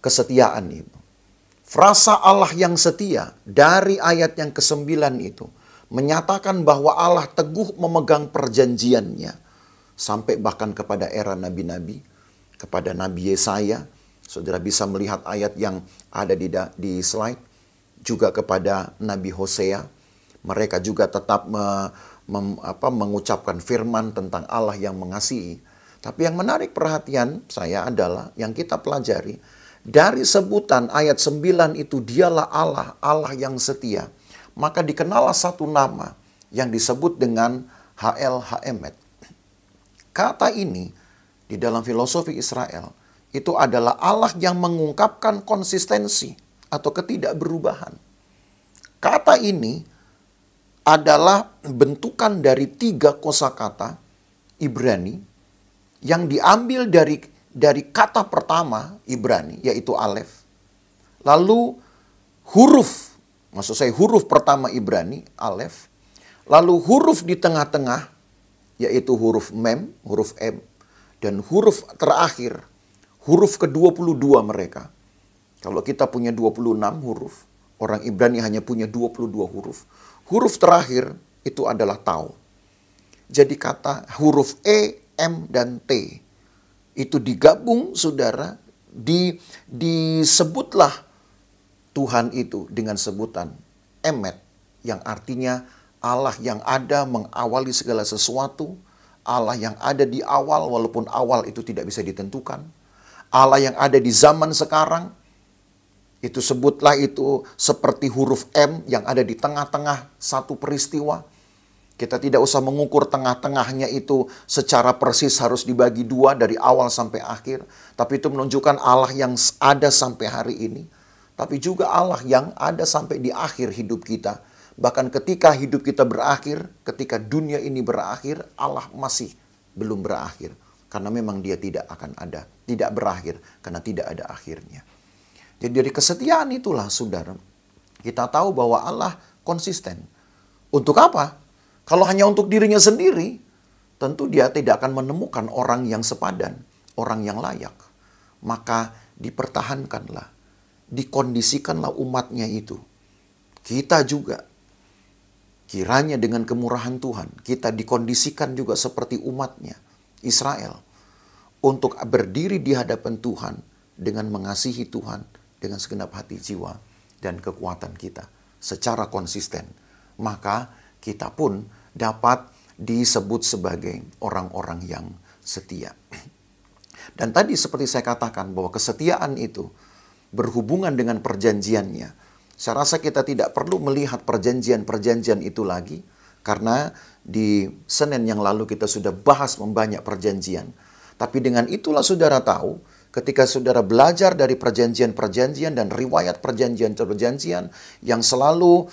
Speaker 2: kesetiaan itu. Frasa Allah yang setia dari ayat yang ke-9 itu menyatakan bahwa Allah teguh memegang perjanjiannya sampai bahkan kepada era nabi-nabi, kepada Nabi Yesaya. Saudara bisa melihat ayat yang ada di slide, juga kepada Nabi Hosea. Mereka juga tetap mengucapkan firman tentang Allah yang mengasihi. Tapi yang menarik perhatian saya adalah yang kita pelajari dari sebutan ayat 9 itu, dialah Allah, Allah yang setia. Maka dikenallah satu nama yang disebut dengan HL Haemet. Kata ini di dalam filosofi Israel itu adalah Allah yang mengungkapkan konsistensi atau ketidakberubahan. Kata ini adalah bentukan dari 3 kosakata Ibrani yang diambil dari kata pertama Ibrani, yaitu Alef. Lalu huruf, maksud saya huruf pertama Ibrani, Alef. Lalu huruf di tengah-tengah, yaitu huruf Mem, huruf M. Dan huruf terakhir, huruf ke-22 mereka. Kalau kita punya 26 huruf, orang Ibrani hanya punya 22 huruf. Huruf terakhir itu adalah Tau. Jadi kata huruf E, M, dan T itu digabung, saudara, disebutlah Tuhan itu dengan sebutan Emet, yang artinya Allah yang ada mengawali segala sesuatu, Allah yang ada di awal walaupun awal itu tidak bisa ditentukan, Allah yang ada di zaman sekarang. Itu sebutlah itu seperti huruf M yang ada di tengah-tengah satu peristiwa. Kita tidak usah mengukur tengah-tengahnya itu secara persis harus dibagi 2 dari awal sampai akhir. Tapi itu menunjukkan Allah yang ada sampai hari ini. tapi juga Allah yang ada sampai di akhir hidup kita. Bahkan ketika hidup kita berakhir, ketika dunia ini berakhir, Allah masih belum berakhir. Karena memang dia tidak akan ada, tidak berakhir, karena tidak ada akhirnya. Jadi dari kesetiaan itulah, saudara, kita tahu bahwa Allah konsisten. Untuk apa? Kalau hanya untuk dirinya sendiri, tentu dia tidak akan menemukan orang yang sepadan, orang yang layak. Maka dipertahankanlah, dikondisikanlah umatnya itu. Kita juga, kiranya dengan kemurahan Tuhan, kita dikondisikan juga seperti umatnya, Israel. Untuk berdiri di hadapan Tuhan dengan mengasihi Tuhan dengan segenap hati, jiwa, dan kekuatan kita secara konsisten. Maka kita pun dapat disebut sebagai orang-orang yang setia. Dan tadi seperti saya katakan bahwa kesetiaan itu berhubungan dengan perjanjiannya. Saya rasa kita tidak perlu melihat perjanjian-perjanjian itu lagi, karena di Senin yang lalu kita sudah bahas membanyak perjanjian. Tapi dengan itulah saudara tahu, ketika saudara belajar dari perjanjian-perjanjian dan riwayat perjanjian-perjanjian yang selalu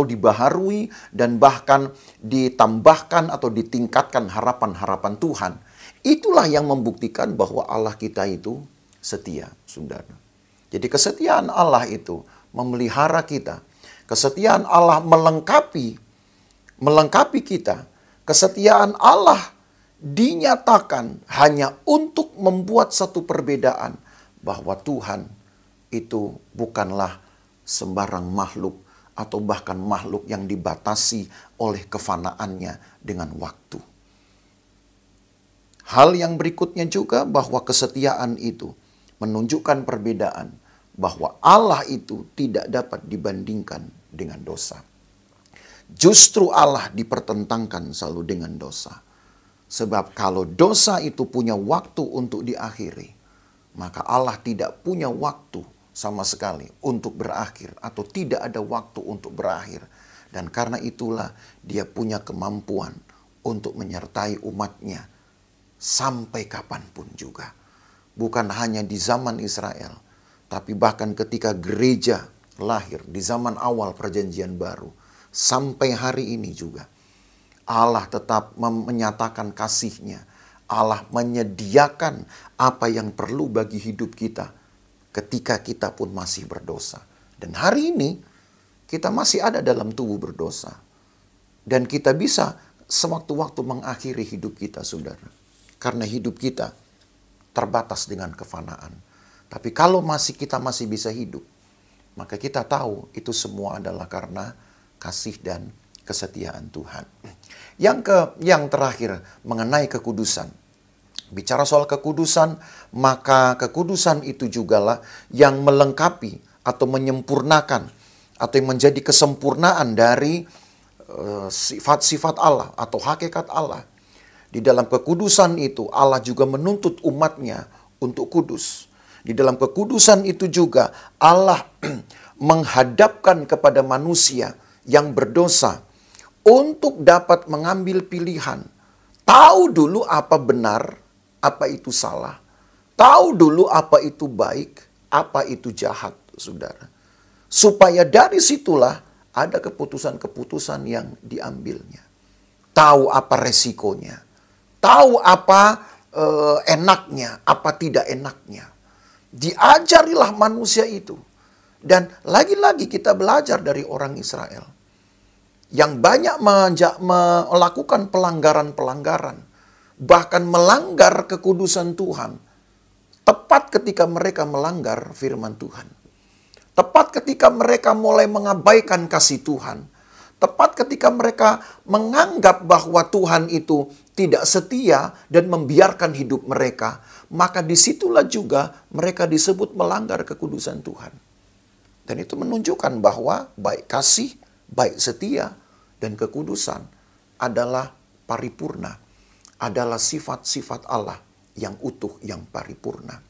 Speaker 2: dibaharui dan bahkan ditambahkan atau ditingkatkan harapan-harapan Tuhan, itulah yang membuktikan bahwa Allah kita itu setia, saudara. Jadi kesetiaan Allah itu memelihara kita. Kesetiaan Allah melengkapi kita. Kesetiaan Allah dinyatakan hanya untuk membuat satu perbedaan, bahwa Tuhan itu bukanlah sembarang makhluk atau bahkan makhluk yang dibatasi oleh kefanaannya dengan waktu. Hal yang berikutnya juga bahwa kesetiaan itu menunjukkan perbedaan, bahwa Allah itu tidak dapat dibandingkan dengan dosa. Justru Allah dipertentangkan selalu dengan dosa. Sebab kalau dosa itu punya waktu untuk diakhiri, maka Allah tidak punya waktu sama sekali untuk berakhir, atau tidak ada waktu untuk berakhir. Dan karena itulah dia punya kemampuan untuk menyertai umatnya sampai kapanpun juga. Bukan hanya di zaman Israel, tapi bahkan ketika gereja lahir di zaman awal perjanjian baru, sampai hari ini juga Allah tetap menyatakan kasih-Nya. Allah menyediakan apa yang perlu bagi hidup kita ketika kita pun masih berdosa. Dan hari ini kita masih ada dalam tubuh berdosa. Dan kita bisa sewaktu-waktu mengakhiri hidup kita, saudara. Karena hidup kita terbatas dengan kefanaan. Tapi kalau kita masih bisa hidup, maka kita tahu itu semua adalah karena kasih dan kesetiaan Tuhan. Yang terakhir mengenai kekudusan. Bicara soal kekudusan, maka kekudusan itu jugalah yang melengkapi atau menyempurnakan atau yang menjadi kesempurnaan dari sifat-sifat Allah atau hakikat Allah. Di dalam kekudusan itu Allah juga menuntut umatnya untuk kudus. Di dalam kekudusan itu juga Allah menghadapkan kepada manusia yang berdosa untuk dapat mengambil pilihan. Tahu dulu apa benar, apa itu salah. Tahu dulu apa itu baik, apa itu jahat, saudara. Supaya dari situlah ada keputusan-keputusan yang diambilnya. Tahu apa resikonya. Tahu apa enaknya, apa tidak enaknya. Diajarilah manusia itu. Dan lagi-lagi kita belajar dari orang Israel yang banyak melakukan pelanggaran-pelanggaran, bahkan melanggar kekudusan Tuhan, tepat ketika mereka melanggar firman Tuhan. Tepat ketika mereka mulai mengabaikan kasih Tuhan. Tepat ketika mereka menganggap bahwa Tuhan itu tidak setia dan membiarkan hidup mereka, maka disitulah juga mereka disebut melanggar kekudusan Tuhan. Dan itu menunjukkan bahwa baik kasih, baik setia, dan kekudusan adalah paripurna. Adalah sifat-sifat Allah yang utuh, yang paripurna.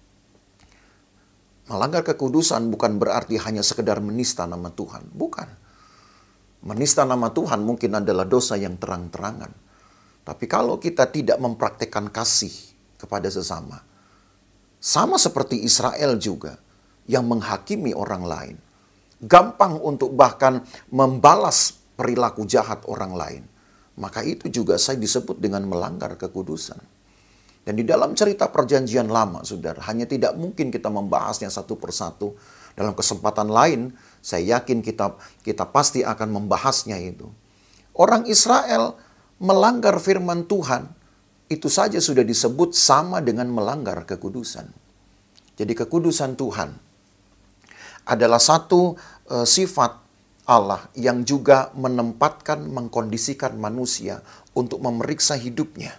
Speaker 2: Melanggar kekudusan bukan berarti hanya sekedar menista nama Tuhan. Bukan. Menista nama Tuhan mungkin adalah dosa yang terang-terangan. Tapi kalau kita tidak mempraktekkan kasih kepada sesama, sama seperti Israel juga, yang menghakimi orang lain. Gampang untuk bahkan membalas perilaku jahat orang lain. Maka itu juga saya disebut dengan melanggar kekudusan. Dan di dalam cerita perjanjian lama, saudara, hanya tidak mungkin kita membahasnya satu persatu. Dalam kesempatan lain, saya yakin kita pasti akan membahasnya itu. Orang Israel melanggar firman Tuhan, itu saja sudah disebut sama dengan melanggar kekudusan. Jadi kekudusan Tuhan adalah satu sifat Allah yang juga menempatkan, mengkondisikan manusia untuk memeriksa hidupnya.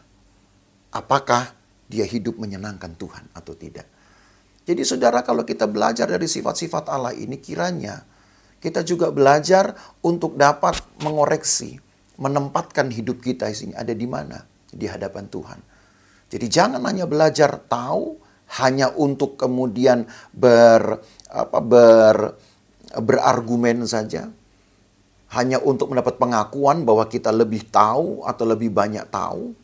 Speaker 2: Apakah dia hidup menyenangkan Tuhan atau tidak. Jadi saudara, kalau kita belajar dari sifat-sifat Allah ini, kiranya kita juga belajar untuk dapat mengoreksi, menempatkan hidup kita ini ada di mana? Di hadapan Tuhan. Jadi jangan hanya belajar tahu, hanya untuk kemudian berargumen saja. Hanya untuk mendapat pengakuan bahwa kita lebih tahu atau lebih banyak tahu.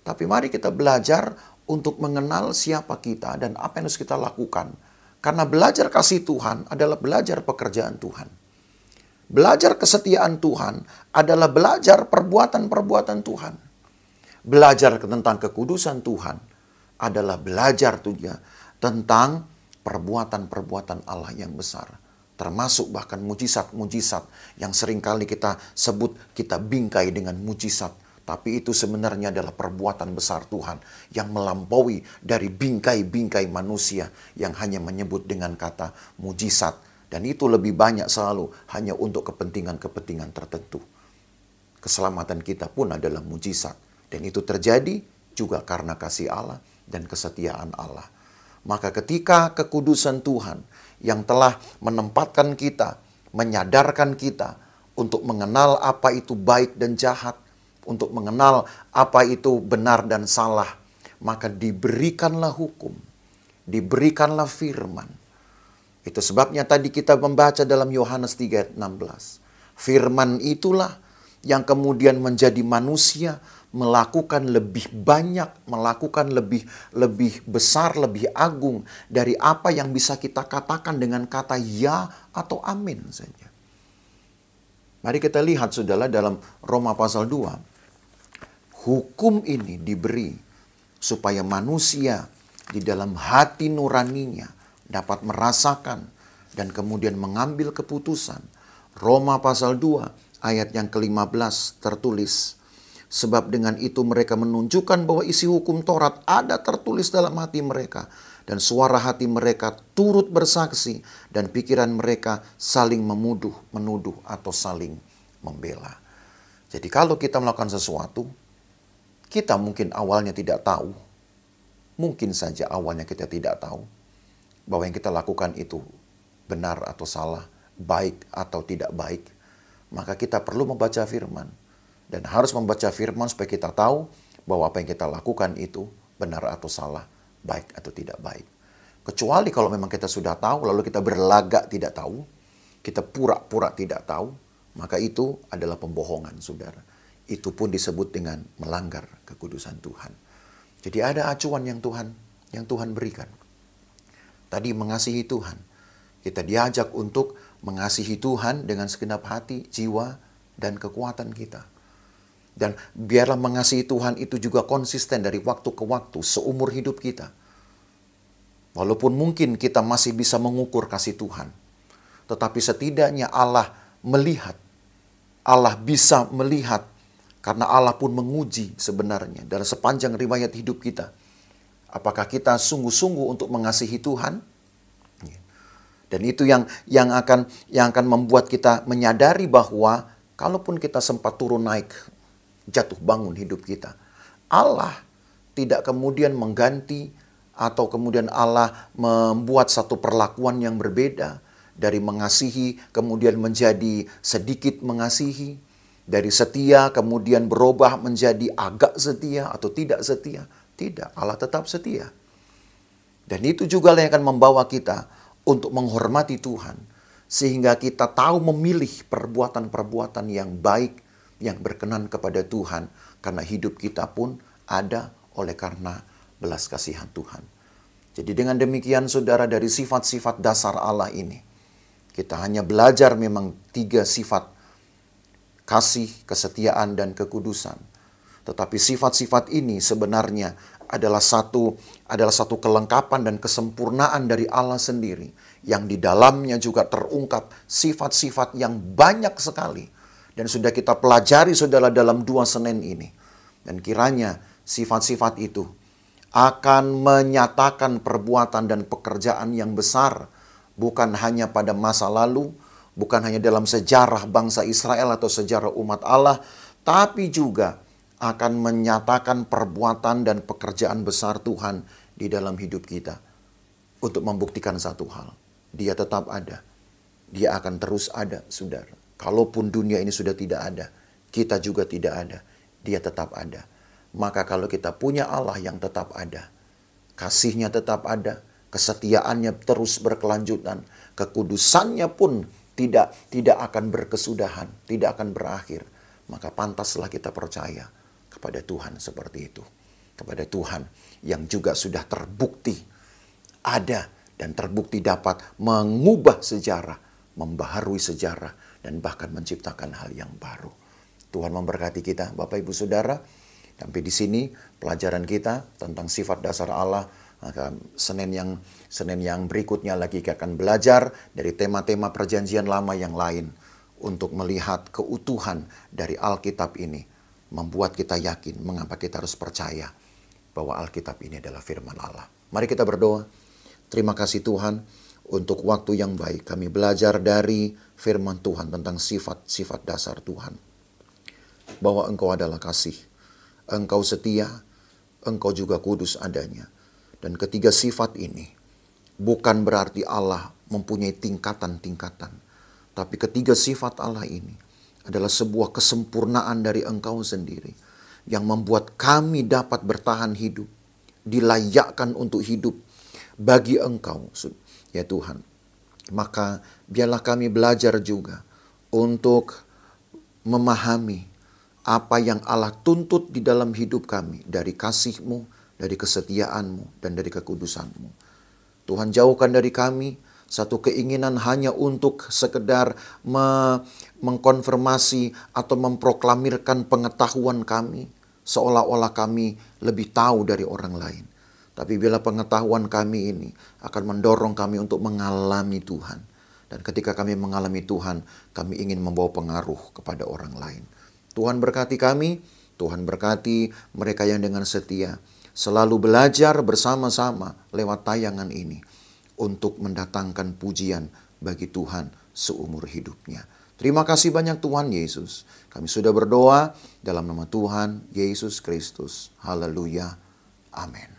Speaker 2: Tapi mari kita belajar untuk mengenal siapa kita dan apa yang harus kita lakukan. Karena belajar kasih Tuhan adalah belajar pekerjaan Tuhan. Belajar kesetiaan Tuhan adalah belajar perbuatan-perbuatan Tuhan. Belajar tentang kekudusan Tuhan adalah belajar tentang perbuatan-perbuatan Allah yang besar. Termasuk bahkan mujizat-mujizat yang seringkali kita sebut, kita bingkai dengan mujizat. Tapi itu sebenarnya adalah perbuatan besar Tuhan yang melampaui dari bingkai-bingkai manusia yang hanya menyebut dengan kata mujizat. Dan itu lebih banyak selalu hanya untuk kepentingan-kepentingan tertentu. Keselamatan kita pun adalah mujizat. Dan itu terjadi juga karena kasih Allah dan kesetiaan Allah. Maka ketika kekudusan Tuhan yang telah menempatkan kita, menyadarkan kita untuk mengenal apa itu baik dan jahat, untuk mengenal apa itu benar dan salah, maka diberikanlah hukum, diberikanlah firman. Itu sebabnya tadi kita membaca dalam Yohanes 3 ayat 16. Firman itulah yang kemudian menjadi manusia, melakukan lebih banyak, melakukan lebih besar, lebih agung dari apa yang bisa kita katakan dengan kata ya atau amin saja. Mari kita lihat saudara dalam Roma pasal 2. Hukum ini diberi supaya manusia di dalam hati nuraninya dapat merasakan dan kemudian mengambil keputusan. Roma pasal 2 ayat yang ke-15 tertulis, sebab dengan itu mereka menunjukkan bahwa isi hukum Taurat ada tertulis dalam hati mereka, dan suara hati mereka turut bersaksi, dan pikiran mereka saling menuduh atau saling membela. Jadi kalau kita melakukan sesuatu, kita mungkin awalnya tidak tahu. Mungkin saja awalnya kita tidak tahu bahwa yang kita lakukan itu benar atau salah, baik atau tidak baik. Maka kita perlu membaca firman. Dan harus membaca firman supaya kita tahu bahwa apa yang kita lakukan itu benar atau salah, baik atau tidak baik. Kecuali kalau memang kita sudah tahu, lalu kita berlagak tidak tahu, kita pura-pura tidak tahu, maka itu adalah pembohongan, saudara. Itu pun disebut dengan melanggar kekudusan Tuhan. Jadi ada acuan yang Tuhan berikan. Tadi mengasihi Tuhan. Kita diajak untuk mengasihi Tuhan dengan segenap hati, jiwa, dan kekuatan kita. Dan biarlah mengasihi Tuhan itu juga konsisten dari waktu ke waktu, seumur hidup kita. Walaupun mungkin kita masih bisa mengukur kasih Tuhan. Tetapi setidaknya Allah melihat. Allah bisa melihat. Karena Allah pun menguji sebenarnya dalam sepanjang riwayat hidup kita. Apakah kita sungguh-sungguh untuk mengasihi Tuhan? Dan itu yang akan membuat kita menyadari bahwa kalaupun kita sempat turun naik, jatuh bangun hidup kita, Allah tidak kemudian mengganti atau kemudian Allah membuat satu perlakuan yang berbeda dari mengasihi kemudian menjadi sedikit mengasihi. Dari setia kemudian berubah menjadi agak setia atau tidak setia. Tidak, Allah tetap setia. Dan itu juga yang akan membawa kita untuk menghormati Tuhan. Sehingga kita tahu memilih perbuatan-perbuatan yang baik, yang berkenan kepada Tuhan. Karena hidup kita pun ada oleh karena belas kasihan Tuhan. Jadi dengan demikian saudara, dari sifat-sifat dasar Allah ini, kita hanya belajar memang 3 sifat: kasih, kesetiaan, dan kekudusan. Tetapi sifat-sifat ini sebenarnya adalah satu kelengkapan dan kesempurnaan dari Allah sendiri, yang di dalamnya juga terungkap sifat-sifat yang banyak sekali. Dan sudah kita pelajari saudara dalam 2 Senin ini. Dan kiranya sifat-sifat itu akan menyatakan perbuatan dan pekerjaan yang besar, bukan hanya pada masa lalu, bukan hanya dalam sejarah bangsa Israel atau sejarah umat Allah, tapi juga akan menyatakan perbuatan dan pekerjaan besar Tuhan di dalam hidup kita. Untuk membuktikan satu hal, Dia tetap ada. Dia akan terus ada, saudara. Kalaupun dunia ini sudah tidak ada, kita juga tidak ada, Dia tetap ada. Maka kalau kita punya Allah yang tetap ada, kasih-Nya tetap ada, kesetiaannya terus berkelanjutan, kekudusannya pun tidak akan berkesudahan, tidak akan berakhir, maka pantaslah kita percaya kepada Tuhan seperti itu. Kepada Tuhan yang juga sudah terbukti ada dan terbukti dapat mengubah sejarah, membaharui sejarah, dan bahkan menciptakan hal yang baru. Tuhan memberkati kita, Bapak Ibu Saudara. Sampai di sini pelajaran kita tentang sifat dasar Allah. Maka Senin yang berikutnya lagi kita akan belajar dari tema-tema perjanjian lama yang lain untuk melihat keutuhan dari Alkitab ini, membuat kita yakin mengapa kita harus percaya bahwa Alkitab ini adalah firman Allah. Mari kita berdoa. Terima kasih Tuhan untuk waktu yang baik. Kami belajar dari firman Tuhan tentang sifat-sifat dasar Tuhan. Bahwa Engkau adalah kasih, Engkau setia, Engkau juga kudus adanya. Dan ketiga sifat ini bukan berarti Allah mempunyai tingkatan-tingkatan. Tapi ketiga sifat Allah ini adalah sebuah kesempurnaan dari Engkau sendiri, yang membuat kami dapat bertahan hidup, dilayakkan untuk hidup bagi Engkau, ya Tuhan. Maka biarlah kami belajar juga untuk memahami apa yang Allah tuntut di dalam hidup kami, dari kasih-Mu, dari kesetiaan-Mu, dan dari kekudusan-Mu. Tuhan, jauhkan dari kami satu keinginan hanya untuk sekedar mengkonfirmasi atau memproklamirkan pengetahuan kami, seolah-olah kami lebih tahu dari orang lain. Tapi bila pengetahuan kami ini akan mendorong kami untuk mengalami Tuhan. Dan ketika kami mengalami Tuhan, kami ingin membawa pengaruh kepada orang lain. Tuhan berkati kami, Tuhan berkati mereka yang dengan setia selalu belajar bersama-sama lewat tayangan ini untuk mendatangkan pujian bagi Tuhan seumur hidupnya. Terima kasih banyak Tuhan Yesus. Kami sudah berdoa dalam nama Tuhan Yesus Kristus. Haleluya. Amin.